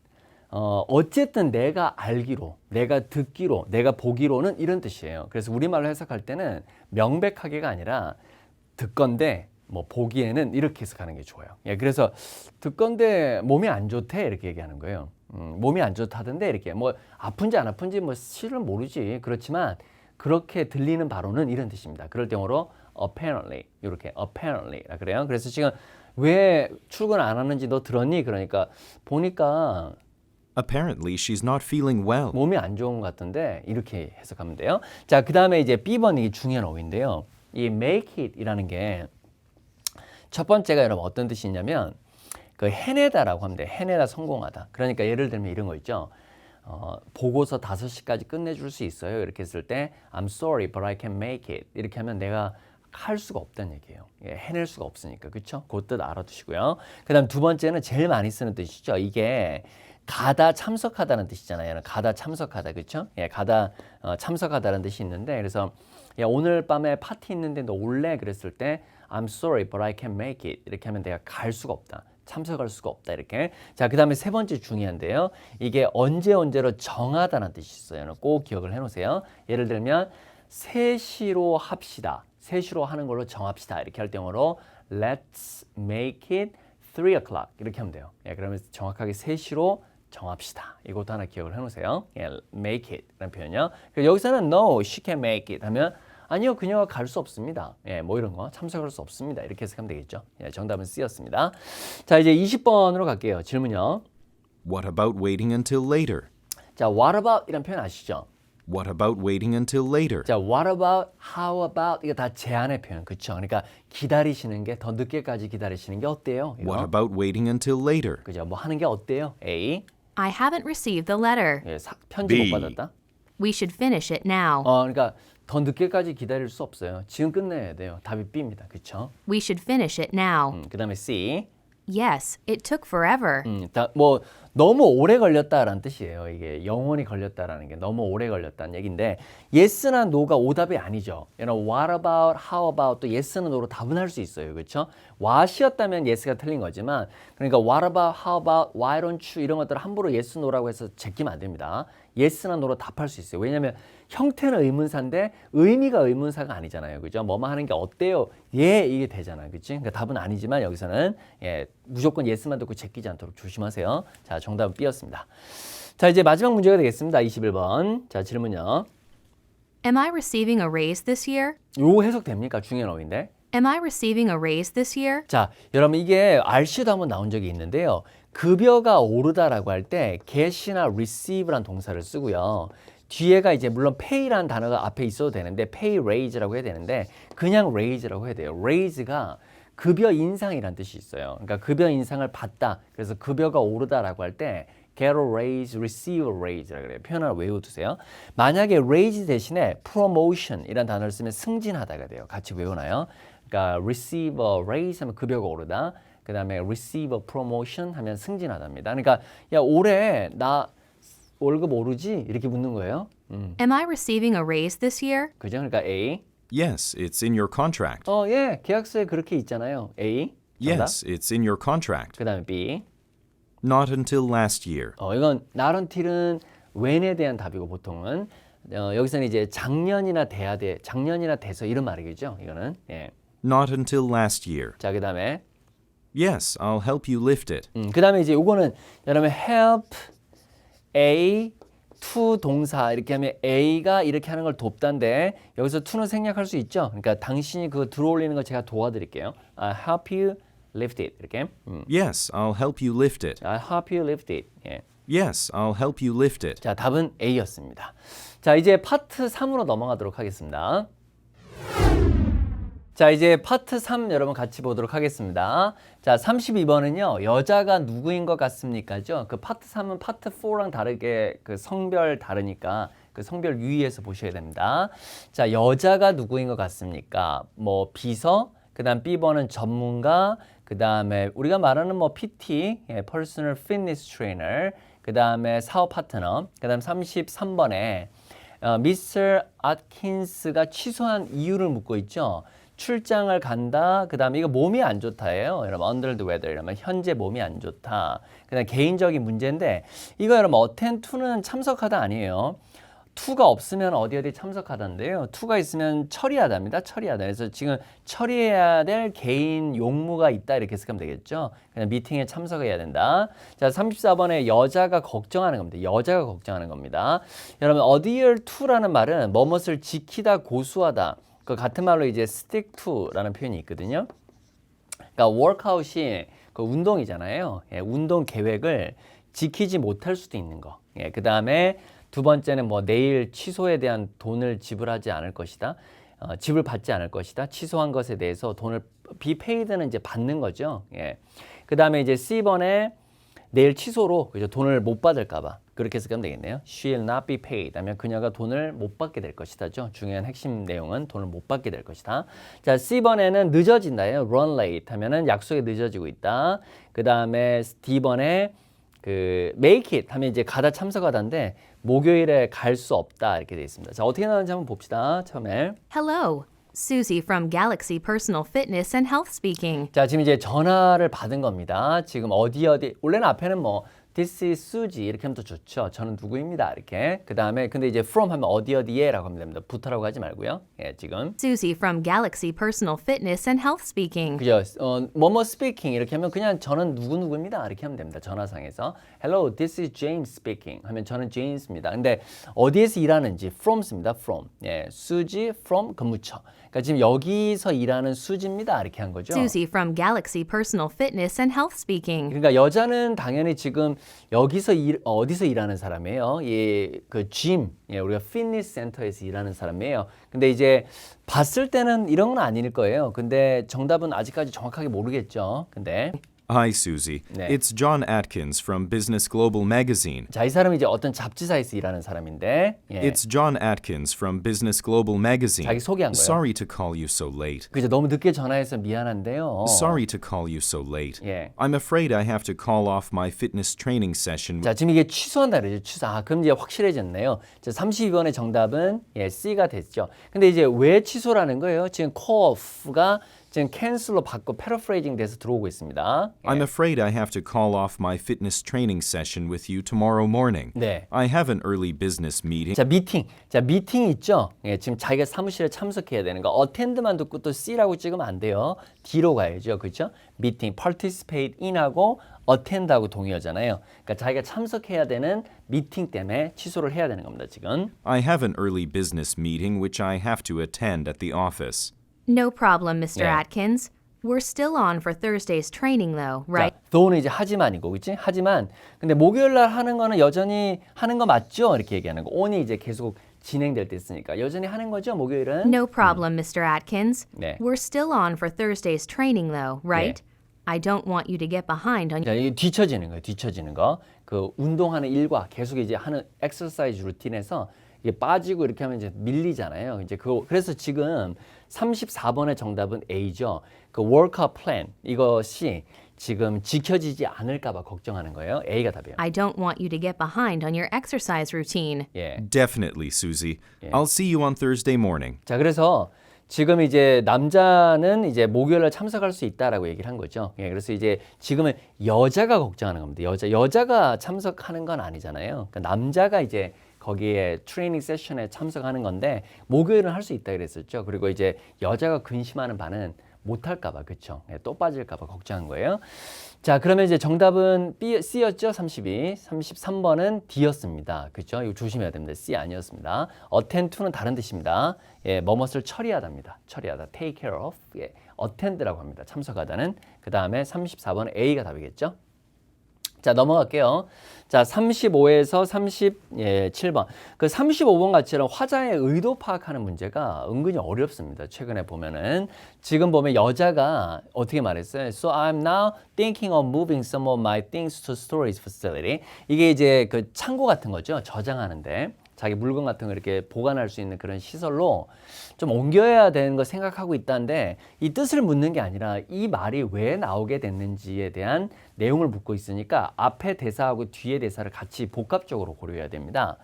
어쨌든 내가 알기로, 내가 듣기로, 내가 보기로는 이런 뜻이에요. 그래서 우리말로 해석할 때는 명백하게가 아니라 듣건대 뭐 보기에는 이렇게 해석하는 게 좋아요. 예, 그래서 듣건대 몸이 안 좋대 이렇게 얘기하는 거예요. 몸이 안 좋다던데 이렇게 뭐 아픈지 안 아픈지 뭐 실은 모르지. 그렇지만 그렇게 들리는 바로는 이런 뜻입니다. 그럴 경우로 apparently 이렇게 apparently라 그래요. 그래서 지금 왜 출근 안 하는지 너 들었니? 그러니까 보니까 Apparently, she's not feeling well. 몸이 안 좋은 것 같은데 이렇게 해석하면 돼요. 자, 그 다음에 이제 B번이 중요한 어휘인데요. 이 make it이라는 게 첫 번째가 여러분 어떤 뜻이 있냐면 그 해내다라고 하면 돼. 해내다 성공하다. 그러니까 예를 들면 이런 거 있죠. 보고서 5시까지 끝내줄 수 있어요. 이렇게 했을 때 I'm sorry but I can make it. 이렇게 하면 내가 할 수가 없다는 얘기예요. 예, 해낼 수가 없으니까. 그렇죠? 그 뜻 알아두시고요. 그 다음 두 번째는 제일 많이 쓰는 뜻이죠. 이게 가다 참석하다는 뜻이잖아요. 가다 참석하다. 그렇죠? 예, 가다 참석하다는 뜻이 있는데 그래서 야, 오늘 밤에 파티 있는데 너 올래? 그랬을 때 I'm sorry but I can make it. 이렇게 하면 내가 갈 수가 없다. 참석할 수가 없다 이렇게. 자, 그 다음에 세 번째 중요한데요. 이게 언제로 정하다는 뜻이 있어요. 꼭 기억을 해놓으세요. 예를 들면 3시로 합시다. 3시로 하는 걸로 정합시다. 이렇게 할 경우로 Let's make it 3 o'clock 이렇게 하면 돼요. 예, 그러면 정확하게 3시로 정합시다. 이것도 하나 기억을 해놓으세요. 예, make it 라는 표현이요. 여기서는 No, she can make it 하면 아니요, 그녀가 갈 수 없습니다. 예, 뭐 이런 거 참석할 수 없습니다. 이렇게 해석하면 되겠죠. 예, 정답은 C였습니다. 자, 이제 20번으로 갈게요. 질문요. What about waiting until later? 자, what about 이란 표현 아시죠? What about waiting until later? 자, what about, how about 이거 다 제한의 표현, 그렇죠? 그러니까 기다리시는 게 더 늦게까지 기다리시는 게 어때요? 이거? What about waiting until later? 그죠? 뭐 하는 게 어때요? A, I haven't received the letter. 예, 편지 B. 못 받았다. We should finish it now. 그러니까 더 늦게까지 기다릴 수 없어요. 지금 끝내야 돼요. 답이 B입니다, 그렇죠? We should finish it now. 그다음에 C, Yes, it took forever. 뭐 너무 오래 걸렸다라는 뜻이에요. 이게 영원히 걸렸다라는 게 너무 오래 걸렸다는 얘기인데 yes나 no가 오답이 아니죠. what about, how about 또 yes나 no로 답은 할 수 있어요. 그렇죠? what이었다면 yes가 틀린 거지만 그러니까 what about, how about, why don't you 이런 것들을 함부로 yes, no라고 해서 제끼면 안 됩니다. yes나 no로 답할 수 있어요. 왜냐하면 형태는 의문사인데 의미가 의문사가 아니잖아요. 그죠? 뭐만 하는 게 어때요? 예, 이게 되잖아요. 그치? 그러니까 답은 아니지만 여기서는 예, 무조건 yes만 듣고 제끼지 않도록 조심하세요. 자, 정답은 B였습니다. 자, 이제 마지막 문제가 되겠습니다. 21번. 자, 질문요. Am I receiving a raise this year? 요 해석 됩니까? 중요한 어휘인데. Am I receiving a raise this year? 자, 여러분 이게 RC도 한번 나온 적이 있는데요. 급여가 오르다라고 할 때 get이나 receive란 동사를 쓰고요. 뒤에가 이제 물론 pay라는 단어가 앞에 있어도 되는데 pay raise라고 해야 되는데 그냥 raise라고 해야 돼요. raise가 급여 인상이란 뜻이 있어요. 그러니까 급여 인상을 받다. 그래서 급여가 오르다라고 할 때 get a raise, receive a raise라고 그래요. 표현 하나 외워두세요. 만약에 raise 대신에 promotion이란 단어를 쓰면 승진하다가 돼요. 같이 외워놔요. 그러니까 receive a raise 하면 급여가 오르다. 그 다음에 receive a promotion 하면 승진하답니다. 그러니까 야 올해 나 월급 오르지? 이렇게 묻는 거예요. Am I receiving a raise this year? 그죠? 그러니까 A. Yes, it's in your contract. 예, 계약서에 그렇게 있잖아요. A. 정답. Yes, it's in your contract. 그 다음에 B. Not until last year. 이건 not until은 when에 대한 답이고 보통은 여기서는 이제 작년이나 돼야 돼, 작년이나 돼서 이런 말이겠죠. 이거는 예. Not until last year. 자, 그 다음에 Yes, I'll help you lift it. 그 다음에 이제 요거는 여러분 help A to 동사 이렇게 하면 A가 이렇게 하는 걸 돕다인데 여기서 to는 생략할 수 있죠. 그러니까 당신이 그거 들어올리는 거 제가 도와드릴게요. I help you lift it 이렇게. Yes, I'll help you lift it. I help you lift it. 예. Yes, I'll help you lift it. 자, 답은 A였습니다. 자, 이제 파트 3으로 넘어가도록 하겠습니다. 자, 이제 파트 3 여러분 같이 보도록 하겠습니다. 자, 32번은요. 여자가 누구인 것 같습니까죠? 그 파트 3은 파트 4랑 다르게 그 성별 다르니까 그 성별 유의해서 보셔야 됩니다. 자, 여자가 누구인 것 같습니까? 뭐 비서, 그다음 B번은 전문가, 그다음에 우리가 말하는 뭐 PT, 예, Personal Fitness Trainer, 그다음에 사업 파트너, 그다음 33번에 미스터 아킨스가 취소한 이유를 묻고 있죠. 출장을 간다. 그 다음에 이거 몸이 안 좋다예요. 여러분 under the weather 이러면 현재 몸이 안 좋다. 그다음 개인적인 문제인데 이거 여러분 attend to는 참석하다 아니에요. to가 없으면 어디 참석하다인데요. to가 있으면 처리하다입니다. 처리하다. 그래서 지금 처리해야 될 개인 용무가 있다 이렇게 해석하면 되겠죠. 그냥 미팅에 참석해야 된다. 자, 34번에 여자가 걱정하는 겁니다. 여자가 걱정하는 겁니다. 여러분 adhere to라는 말은 뭐뭇을 지키다, 고수하다. 그 같은 말로 이제 stick to라는 표현이 있거든요. 그러니까 workout이 그 운동이잖아요. 예, 운동 계획을 지키지 못할 수도 있는 거. 예, 그 다음에 두 번째는 뭐 내일 취소에 대한 돈을 지불하지 않을 것이다. 지불받지 않을 것이다. 취소한 것에 대해서 돈을 be paid는 이제 받는 거죠. 예. 그 다음에 이제 C번에 내일 취소로 그죠? 돈을 못 받을까 봐. 그렇게 해석하면 되겠네요. She will not be paid 하면 그녀가 돈을 못 받게 될 것이다죠. 중요한 핵심 내용은 돈을 못 받게 될 것이다. 자, C번에는 늦어진다예요. run late 하면은 약속에 늦어지고 있다. 그 다음에 D번에 그 make it 하면 이제 가다 참석하다인데 목요일에 갈 수 없다 이렇게 되어 있습니다. 자, 어떻게 나오는지 한번 봅시다. 처음에. Hello, Susie from Galaxy Personal Fitness and Health speaking. 자, 지금 이제 전화를 받은 겁니다. 지금 어디 원래는 앞에는 뭐 This is Susie 이렇게 하면 더 좋죠. 저는 누구입니다. 이렇게. 그 다음에 근데 이제 from 하면 어디에라고 하면 됩니다. 부터라고 하지 말고요. 예, 지금. Susie from Galaxy Personal Fitness and Health speaking. 그죠? 뭐뭐 speaking 이렇게 하면 그냥 저는 누구입니다. 이렇게 하면 됩니다. 전화상에서. Hello, this is James speaking 하면 저는 James입니다. 근데 어디에서 일하는지 from 씁니다. from. 예, Susie from 근무처. 그러니까 지금 여기서 일하는 수지입니다. 이렇게 한 거죠. Susie from Galaxy Personal Fitness and Health speaking. 그러니까 여자는 당연히 지금 여기서 어디서 일하는 사람이에요. 예, 그 짐, 예, 우리가 피트니스 센터에서 일하는 사람이에요. 근데 이제 봤을 때는 이런 건 아닐 거예요. 근데 정답은 아직까지 정확하게 모르겠죠. 근데 Hi, Susie. 네. It's John Atkins from Business Global magazine. 자, 이 사람이 이제 어떤 잡지사에서 일하는 사람인데, 예. It's John Atkins from Business Global magazine. 자기 소개한 거예요. Sorry to call you so late. 그죠? 너무 늦게 전화해서 미안한데요. Sorry to call you so late. 예. I'm afraid I have to call off my fitness training session. 자, 지금 이게 취소한다 그러죠. 취소. 아, 그럼 이제 확실해졌네요. 자, 32번의 정답은 예, C가 됐죠. 근데 이제 왜 취소라는 거예요? 지금 call off가 지금 cancel로 바꿔 paraphrasing 돼서 들어오고 있습니다. 예. I'm afraid I have to call off my fitness training session with you tomorrow morning. 네. I have an early business meeting. 자, 미팅. 자, 미팅 있죠? 예, 지금 자기가 사무실에 참석해야 되는 거. attend만 듣고 또 C라고 찍으면 안 돼요. D로 가야죠. 그렇죠? 미팅, participate in하고 attend하고 동의어잖아요. 그러니까 자기가 참석해야 되는 미팅 때문에 취소를 해야 되는 겁니다, 지금. I have an early business meeting which I have to attend at the office. No problem, Mr. Yeah. Atkins. We're still on for Thursday's training, though, right? 자, though는 이제 하지만이고, 그렇지? 하지만 근데 목요일 날 하는 거는 여전히 하는 거 맞죠? 이렇게 얘기하는 거. on이 이제 계속 진행될 때 쓰니까 여전히 하는 거죠, 목요일은? No problem, Mr. Atkins. 네. We're still on for Thursday's training, though, right? I don't want you to get behind on 자, 이게 뒤처지는 거예요. 뒤처지는 거. 그 운동하는 일과 계속 이제 하는 엑서사이즈 루틴에서 이게 빠지고 이렇게 하면 이제 밀리잖아요. 이제 그래서 지금 34번의 정답은 A죠. 그 workout plan 이것이 지금 지켜지지 않을까 봐 걱정하는 거예요. A가 답이에요. I don't want you to get behind on your exercise routine. 예. Definitely, Susie. I'll see you on Thursday morning. 자, 그래서 지금 이제 남자는 이제 목요일에 참석할 수 있다라고 얘기를 한 거죠. 예, 그래서 이제 지금은 여자가 걱정하는 겁니다. 여자가 참석하는 건 아니잖아요. 그러니까 남자가 이제 거기에 트레이닝 세션에 참석하는 건데 목요일은 할 수 있다 그랬었죠. 그리고 이제 여자가 근심하는 바는 못할까 봐, 그렇죠? 예, 또 빠질까 봐 걱정한 거예요. 자, 그러면 이제 정답은 C였죠? 32. 33번은 D였습니다. 그렇죠? 이거 조심해야 됩니다. C 아니었습니다. attend to는 다른 뜻입니다. 예, 뭐뭇을 처리하다입니다. 처리하다. take care of. 예, attend라고 합니다. 참석하다는. 그 다음에 34번은 A가 답이겠죠? 자, 넘어갈게요. 자, 35에서 37번. 그 35번 같이는 화자의 의도 파악하는 문제가 은근히 어렵습니다. 최근에 보면은. 지금 보면 여자가 어떻게 말했어요? So I'm now thinking of moving some of my things to storage facility. 이게 이제 그 창고 같은 거죠. 저장하는데. 자기 물건 같은 거 이렇게 보관할 수 있는 그런 시설로 좀 옮겨야 되는 거 생각하고 있다는데 이 뜻을 묻는 게 아니라 이 말이 왜 나오게 됐는지에 대한 내용을 묻고 있으니까 앞에 대사하고 뒤에 대사를 같이 복합적으로 고려해야 됩니다.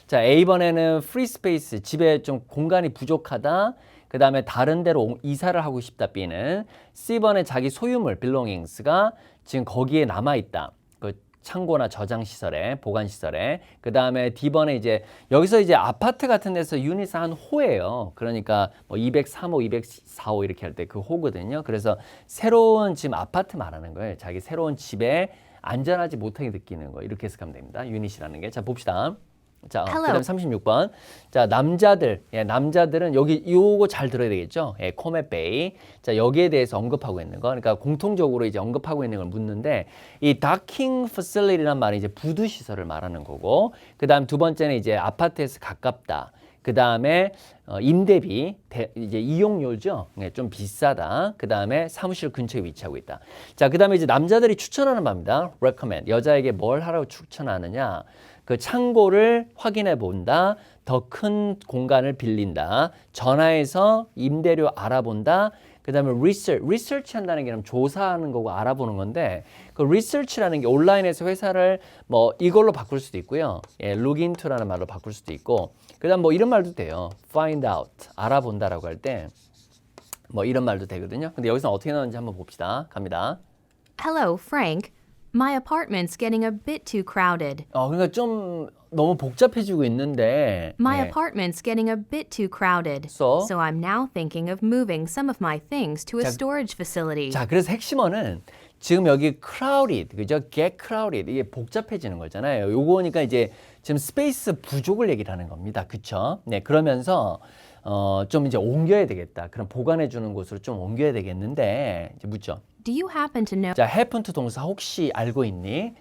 자, A번에는 free space, 집에 좀 공간이 부족하다. 그 다음에 다른 데로 이사를 하고 싶다 B는 C번에 자기 소유물 belongings가 지금 거기에 남아있다. 그 창고나 저장 시설에 보관 시설에 그 다음에 D번에 이제 여기서 이제 아파트 같은 데서 유닛을 한 호예요. 그러니까 뭐 203호, 204호 이렇게 할 때 그 호거든요. 그래서 새로운 지금 아파트 말하는 거예요. 자기 새로운 집에 안전하지 못하게 느끼는 거 이렇게 해석하면 됩니다. 유닛이라는 게. 자 봅시다. 자, 그다음 36번. 자, 남자들. 예, 남자들은 여기 요거 잘 들어야 되겠죠? 예, 코멧 베이. 자, 여기에 대해서 언급하고 있는 거. 그러니까 공통적으로 이제 언급하고 있는 걸 묻는데 이 docking facility란 말이 이제 부두 시설을 말하는 거고. 그다음 두 번째는 이제 아파트에서 가깝다. 그다음에 임대비 이제 이용료죠. 네, 좀 비싸다. 그다음에 사무실 근처에 위치하고 있다. 자, 그다음에 이제 남자들이 추천하는 바입니다. recommend. 여자에게 뭘 하라고 추천하느냐? 그 창고를 확인해 본다. 더 큰 공간을 빌린다. 전화해서 임대료 알아본다. 그다음에 research 한다는 게 그럼 조사하는 거고 알아보는 건데 그 research라는 게 온라인에서 회사를 뭐 이걸로 바꿀 수도 있고요. 예, look into라는 말로 바꿀 수도 있고 그다음 뭐 이런 말도 돼요. find out 알아본다라고 할 때 뭐 이런 말도 되거든요. 근데 여기서 어떻게 나오는지 한번 봅시다. 갑니다. Hello, Frank. My apartment's getting a bit too crowded. 그러니까 좀 너무 복잡해지고 있는데 My 예. apartment's getting a bit too crowded. So? I'm now thinking of moving some of my things to a storage facility. 자, 그래서 핵심어는 지금 여기 crowded, 그죠? get crowded 이게 복잡해지는 거잖아요. 요거니까 이제 지금 스페이스 부족을 얘기를 하는 겁니다. 그쵸? 네, 그러면서 좀 이제 옮겨야 되겠다. 그럼 보관해 주는 곳으로 좀 옮겨야 되겠는데 이제 묻죠. Do you happen to know? 자, happen to 동사 혹시 알고 있니?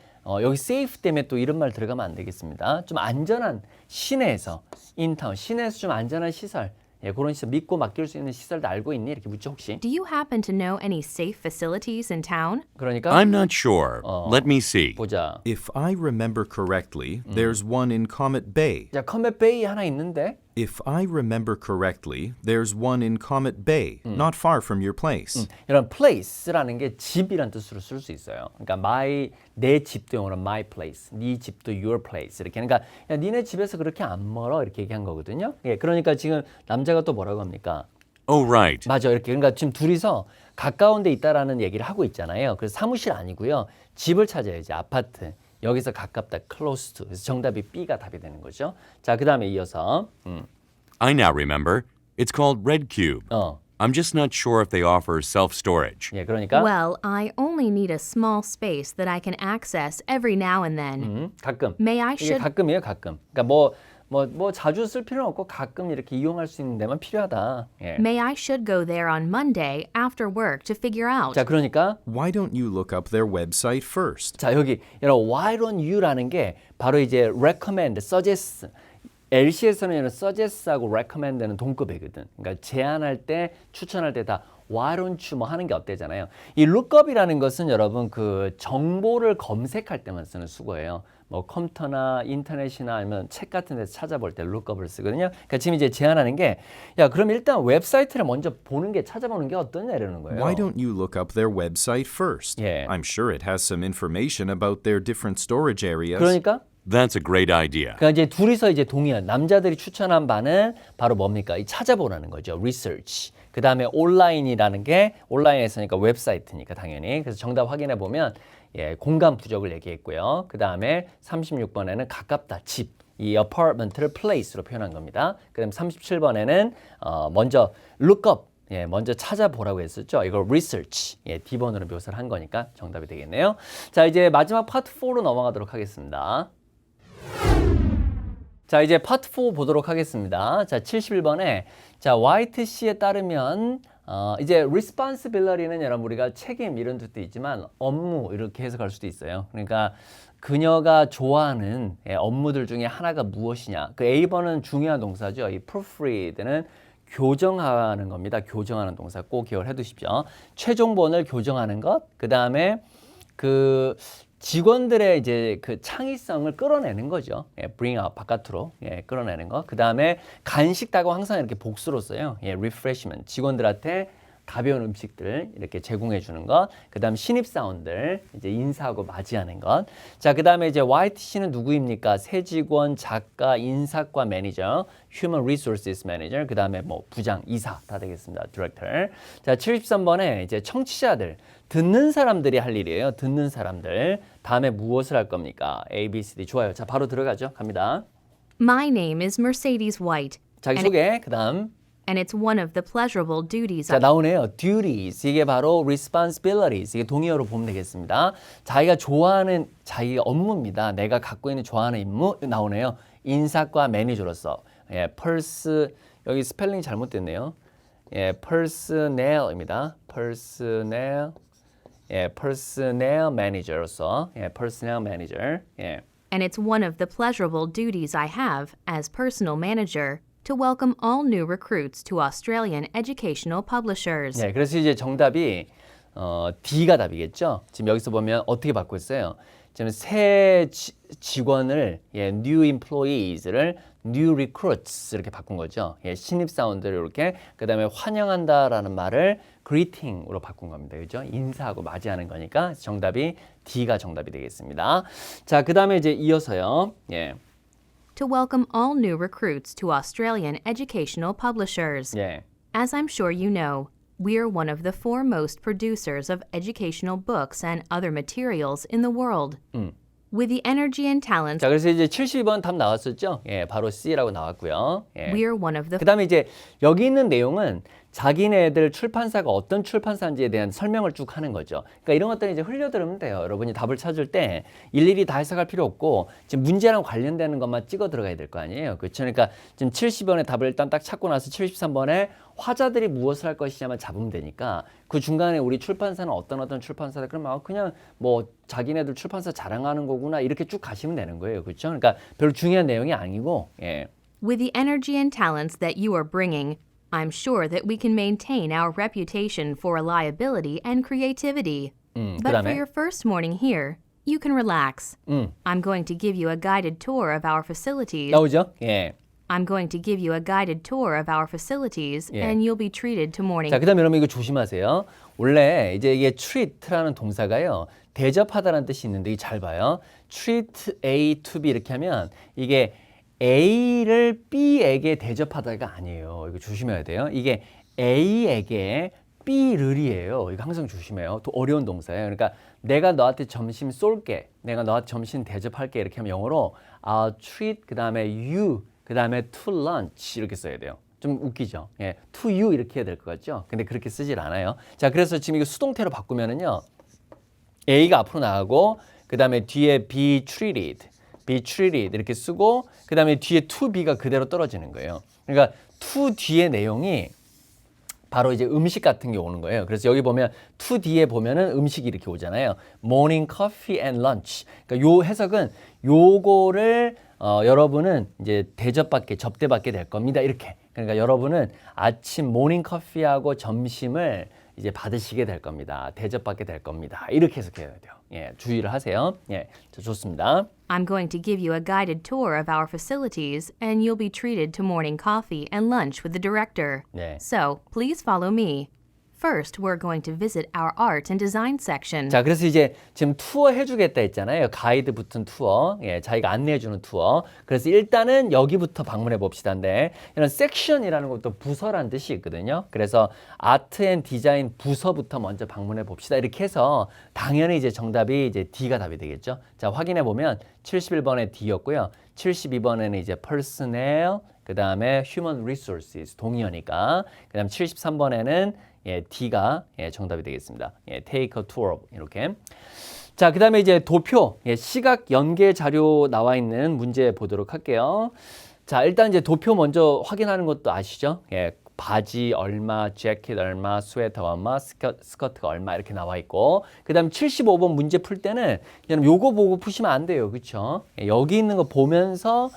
여기 safe 때문에 또 이런 말 들어가면 안 되겠습니다. 좀 안전한 시내에서 인타운 시내에서 좀 안전한 시설 예, 그런 시설 믿고 맡길 수 있는 시설도 알고 있니? 이렇게 묻죠 혹시? Do you happen to know any safe facilities in town? 그러니까 I'm not sure. Let me see. 보자. If I remember correctly, there's one in Comet Bay. 자, 커멧 베이 하나 있는데 If I remember correctly, there's one in Comet Bay, not far from your place. 이런 place라는 게 집이란 뜻으로 쓸 수 있어요. 그러니까 내 집도 영어로 my place, 네 집도 your place 이렇게. 그러니까 야, 니네 집에서 그렇게 안 멀어 이렇게 얘기한 거거든요. 예, 그러니까 지금 남자가 또 뭐라고 합니까? Oh, right. 맞아, 이렇게. 그러니까 지금 둘이서 가까운 데 있다라는 얘기를 하고 있잖아요. 그래서 사무실 아니고요. 집을 찾아야지, 아파트. 여기서 가깝다, close to. 그래서 정답이 B가 답이 되는 거죠. 자, 그 다음에 이어서 I now remember. It's called Red Cube. I'm just not sure if they offer self-storage. 예, 그러니까 Well, I only need a small space that I can access every now and then. 가끔. May I 이게 should 가끔이에요, 가끔. 그러니까 뭐 자주 쓸 필요는 없고 가끔 이렇게 이용할 수 있는 데만 필요하다. 예. May I should go there on Monday after work to figure out. 자, 그러니까 Why don't you look up their website first? 자, 여기 여러분 why don't you라는 게 바로 이제 recommend, suggest. LC에서는 이런 suggest하고 recommend는 동급이거든. 그러니까 제안할 때, 추천할 때 다 why don't you 뭐 하는 게 어때잖아요. 이 lookup이라는 것은 여러분 그 정보를 검색할 때만 쓰는 수거예요. 뭐 컴퓨터나 인터넷이나 아니면 책 같은 데서 찾아볼 때 lookup을 쓰거든요. 그러니까 지금 이제 제안하는 게 야, 그럼 일단 웹사이트를 먼저 보는 게 찾아보는 게 어떠냐 이러는 거예요. Why don't you look up their website first? Yeah. I'm sure it has some information about their different storage areas. 그러니까 That's a great idea. 그러니까 이제 둘이서 이제 동의한 남자들이 추천한 바는 바로 뭡니까? 이 찾아보라는 거죠. research. 그 다음에 온라인이라는 게 온라인에서니까 웹사이트니까 당연히. 그래서 정답 확인해 보면 예, 공간 부족을 얘기했고요. 그 다음에 36번에는 가깝다, 집. 이 apartment를 place로 표현한 겁니다. 그 다음 37번에는 먼저 look up. 예, 먼저 찾아보라고 했었죠. 이걸 research. 예, D번으로 묘사를 한 거니까 정답이 되겠네요. 자, 이제 마지막 파트 4로 넘어가도록 하겠습니다. 자, 이제 파트 4 보도록 하겠습니다. 자, 71번에 자, 화이트 씨에 따르면 이제 responsibility는 여러분 우리가 책임 이런 뜻도 있지만 업무 이렇게 해석할 수도 있어요. 그러니까 그녀가 좋아하는 업무들 중에 하나가 무엇이냐. 그 A번은 중요한 동사죠. 이 proofread는 교정하는 겁니다. 교정하는 동사 꼭 기억을 해두십시오. 최종본을 교정하는 것, 그 다음에 그 직원들의 이제 그 창의성을 끌어내는 거죠. 예, bring out 바깥으로 예, 끌어내는 거. 그 다음에 간식다고 항상 이렇게 복수로 써요. 예, refreshment 직원들한테 가벼운 음식들 이렇게 제공해 주는 것. 그다음 신입사원들 이제 인사하고 맞이하는 것. 자, 그다음에 이제 YTC는 누구입니까? 새 직원, 작가, 인사과 매니저, Human Resources Manager. 그다음에 뭐 부장, 이사 다 되겠습니다. Director. 자, 73번에 이제 청취자들, 듣는 사람들이 할 일이에요. 듣는 사람들. 다음에 무엇을 할 겁니까? A, B, C, D. 좋아요. 자, 바로 들어가죠. 갑니다. My name is Mercedes White, 자기소개. 그다음 and it's one of the pleasurable duties 자, 나오네요. duties. 이게 바로 responsibilities. 이게 동의어로 보면 되겠습니다. 자기가 좋아하는 자기 업무입니다. 내가 갖고 있는 좋아하는 임무 나오네요. 인사과 매니저로서. 예, 여기 스펠링 잘못됐네요. 예, personnel입니다. personnel. 예, personnel manager로서. 예, personnel manager. 예. and it's one of the pleasurable duties I have as personal manager to welcome all new recruits to Australian educational publishers. 네, 그래서 이제 정답이 D가 답이겠죠. 지금 여기서 보면 어떻게 받고 있어요? 지금 새 직원을 new employees를 new recruits 이렇게 바꾼 거죠. 예, 신입사원들을 이렇게 그다음에 환영한다라는 말을 greeting으로 바꾼 겁니다. 그죠? 인사하고 맞이하는 거니까 정답이 D가 정답이 되겠습니다. 자, 그다음에 이제 이어서요. 예. To welcome all new recruits to Australian educational publishers. 예. As I'm sure you know, we're one of the foremost producers of educational books and other materials in the world. With the energy and talents, 자, 그래서 이제 72번 답 나왔었죠? 예, 바로 C라고 나왔고요. 예. we're one of the 그다음에 이제 여기 있는 내용은 자기네들 출판사가 어떤 출판사인지에 대한 설명을 쭉 하는 거죠. 그러니까 이런 것들은 이제 흘려들으면 돼요. 여러분이 답을 찾을 때 일일이 다 해석할 필요 없고 지금 문제랑 관련되는 것만 찍어 들어가야 될 거 아니에요. 그렇죠? 그러니까 지금 70번의 답을 일단 딱 찾고 나서 73번에 화자들이 무엇을 할 것이냐만 잡으면 되니까 그 중간에 우리 출판사는 어떤 출판사다 그러면 그냥 뭐 자기네들 출판사 자랑하는 거구나 이렇게 쭉 가시면 되는 거예요. 그렇죠? 그러니까 별로 중요한 내용이 아니고 예. With the energy and talents that you are bringing, I'm sure that we can maintain our reputation for reliability and creativity. But for 그다음에 your first morning here, you can relax. I'm going to give you a guided tour of our facilities. 나오죠? 예. I'm going to give you a guided tour of our facilities, Yeah. and you'll be treated to morning. 자, 그다음에 여러분 이거 조심하세요. 원래 이제 이게 treat라는 동사가요. 대접하다라는 뜻이 있는데 이게 잘 봐요. treat A to B 이렇게 하면 이게 A를 B에게 대접하다가 아니에요. 이거 조심해야 돼요. 이게 A에게 B를이에요. 이거 항상 조심해요. 또 어려운 동사예요. 그러니까 내가 너한테 점심 쏠게. 내가 너한테 점심 대접할게. 이렇게 하면 영어로 I'll treat 그다음에 you 그다음에 to lunch 이렇게 써야 돼요. 좀 웃기죠? 예, to you 이렇게 해야 될 것 같죠? 근데 그렇게 쓰질 않아요. 자, 그래서 지금 이거 수동태로 바꾸면은요. A가 앞으로 나가고 그다음에 뒤에 be treated 이렇게 쓰고 그다음에 뒤에 to be가 그대로 떨어지는 거예요. 그러니까 to 뒤의 내용이 바로 이제 음식 같은 게 오는 거예요. 그래서 여기 보면 to 뒤에 보면은 음식이 이렇게 오잖아요. morning coffee and lunch. 그러니까 요 해석은 요거를 여러분은 이제 접대받게 될 겁니다. 이렇게. 그러니까 여러분은 아침 모닝 커피하고 점심을 이제 받으시게 될 겁니다. 대접받게 될 겁니다. 이렇게 해석해야 돼요. 예, 주의를 하세요. 예, 자, 좋습니다. I'm going to give you a guided tour of our facilities, and you'll be treated to morning coffee and lunch with the director. 네. So, please follow me. First, we're going to visit our art and design section. 자, 그래서 이제 지금 투어 해주겠다 했잖아요. 가이드 붙은 투어, 예, 자기가 안내해주는 투어. 그래서 일단은 여기부터 방문해 봅시다인데 이런 섹션이라는 것도 부서라는 뜻이 있거든요. 그래서 아트 앤 디자인 부서부터 먼저 방문해 봅시다. 이렇게 해서 당연히 이제 정답이 이제 D가 답이 되겠죠. 자, 확인해 보면 71번에 D였고요. 72번에는 이제 personnel, 그 다음에 human resources 동의어니까. 그 다음 73번에는 예, D가 예, 정답이 되겠습니다. 예, take a tour 이렇게. 자, 그 다음에 이제 도표, 예, 시각 연계 자료 나와 있는 문제 보도록 할게요. 자, 일단 이제 도표 먼저 확인하는 것도 아시죠? 예, 바지 얼마, 재킷 얼마, 스웨터 얼마, 스커트가 얼마 이렇게 나와 있고, 그 다음 75번 문제 풀 때는 그냥 요거 보고 푸시면 안 돼요. 그렇죠? 예, 여기 있는 거 보면서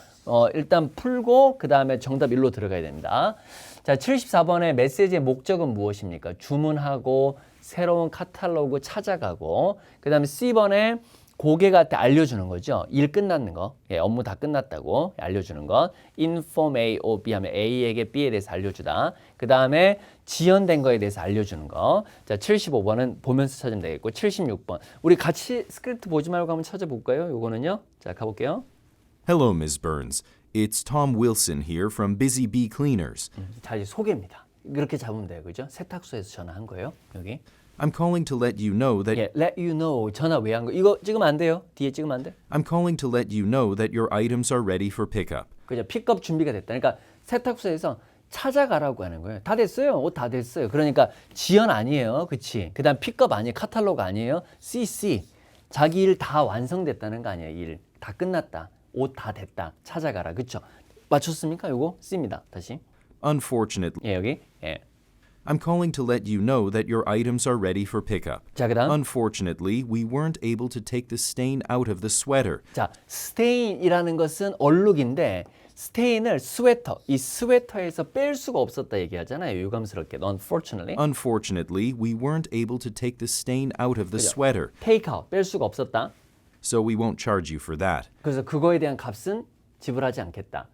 일단 풀고 그 다음에 정답 1로 들어가야 됩니다. 자, 74번의 메시지의 목적은 무엇입니까? 주문하고 새로운 카탈로그 찾아가고 그 다음에 C번에 고객한테 알려주는 거죠. 일 끝났는 거, 예, 업무 다 끝났다고 알려주는 것. inform A or B 하면 A에게 B에 대해서 알려주다. 그 다음에 지연된 거에 대해서 알려주는 거. 자, 75번은 보면서 찾으면 되겠고, 76번. 우리 같이 스크립트 보지 말고 한번 찾아볼까요? 요거는요. 자, 가볼게요. Hello, Ms. Burns. It's Tom Wilson here from Busy Bee Cleaners. 자, 이제 소개입니다. 이렇게 잡으면 돼요. 그죠? 세탁소에서 전화한 거예요. 여기. I'm calling to let you know that 예, let you know. 전화 왜 한 거? 이거 찍으면 안 돼요. 뒤에 찍으면 안 돼. I'm calling to let you know that your items are ready for pickup. 그죠? 픽업 준비가 됐다. 그러니까 세탁소에서 찾아가라고 하는 거예요. 다 됐어요. 옷 다 됐어요. 그러니까 지연 아니에요. 그치? 그 다음 픽업 아니에요. 카탈로그 아니에요. CC. 자기 일 다 완성됐다는 거 아니에요. 일 다 끝났다. 옷 다 됐다. 찾아가라. 그쵸? 맞췄습니까? 요거 C입니다. 다시. Unfortunately, 예, 여기. 예. I'm calling to let you know that your items are ready for pickup. 자, 그 다음. Unfortunately, we weren't able to take the stain out of the sweater. 자, stain이라는 것은 얼룩인데 스테인을 스웨터, 이 스웨터에서 뺄 수가 없었다 얘기하잖아요. 유감스럽게. Unfortunately. Unfortunately, we weren't able to take the stain out of the sweater, take out, 뺄 수가 없었다. so we won't charge you for that. 그래서 그거에 대한 값은 지불하지 않겠다.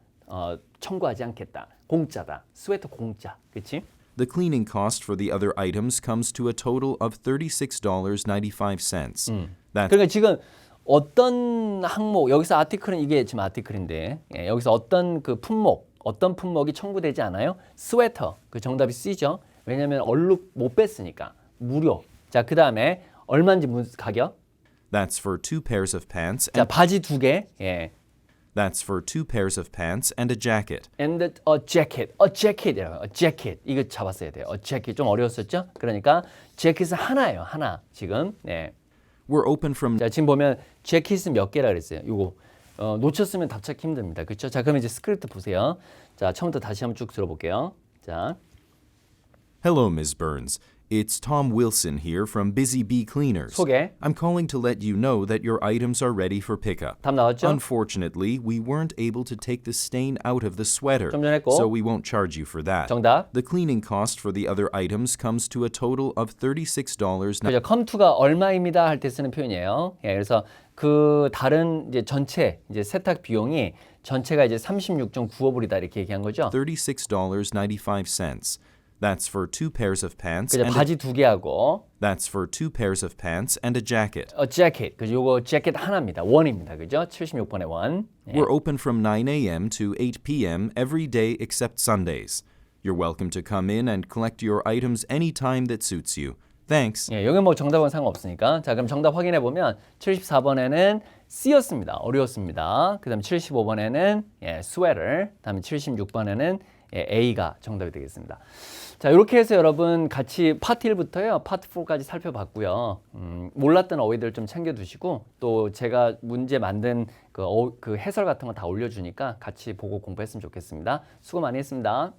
청구하지 않겠다. 공짜다. 스웨터 공짜. 그치? The cleaning cost for the other items comes to a total of $36.95. That's 그러니까 지금 어떤 항목, 여기서 아티클은 이게 지금 아티클인데, 예, 여기서 어떤 그 품목, 어떤 품목이 청구되지 않아요? 스웨터. 그 정답이 C죠. 왜냐면 얼룩 못 뺐으니까. 무료. 자, 그 다음에 얼마인지 가격? That's for 2 pairs of pants 자, and 바지 2개. 예. that's for 2 pairs of pants and a jacket. And a jacket. A jacket이라고. A jacket. 이거 잡았어야 돼요. A jacket. 좀 어려웠었죠? 그러니까 재킷은 하나예요. 하나. 지금. 네. We're open from 자, 지금 보면 재킷은 몇 개라 그랬어요. 이거 놓쳤으면 답찾기 힘듭니다. 그렇죠? 자, 그럼 이제 스크립트 보세요. 자, 처음부터 다시 한번 쭉 들어볼게요. 자. Hello, Ms. Burns. It's Tom Wilson here from Busy Bee Cleaners. 소개. I'm calling to let you know that your items are ready for pickup. 답 나왔죠? Unfortunately, we weren't able to take the stain out of the sweater, 좀 전에 했고. so we won't charge you for that. 정답. The cleaning cost for the other items comes to a total of $36. 그죠? come to가 얼마입니다 할 때 쓰는 표현이에요. 예, 그래서 그 다른 이제 전체 이제 세탁 비용이 전체가 이제 36.95불이다 이렇게 얘기한 거죠. $36.95. That's for 2 pairs of pants 그죠? and 바지 2개하고 that's for 2 pairs of pants and a jacket. a jacket. 그죠? 요거 재킷 하나입니다. 원입니다. 그죠? 76번의 원. 예. We're open from 9 a.m. to 8 p.m. every day except Sundays. You're welcome to come in and collect your items anytime that suits you. Thanks. 예, 여기 뭐 정답은 상관없으니까. 자, 그럼 정답 확인해 보면 74번에는 C였습니다. 어려웠습니다. 그다음에 75번에는 예, sweater. 그다음에 76번에는 예, A가 정답이 되겠습니다. 자, 이렇게 해서 여러분 같이 파트 1부터요. 파트 4까지 살펴봤고요. 몰랐던 어휘들 좀 챙겨두시고 또 제가 문제 만든 그 해설 같은 거 다 올려주니까 같이 보고 공부했으면 좋겠습니다. 수고 많이 했습니다.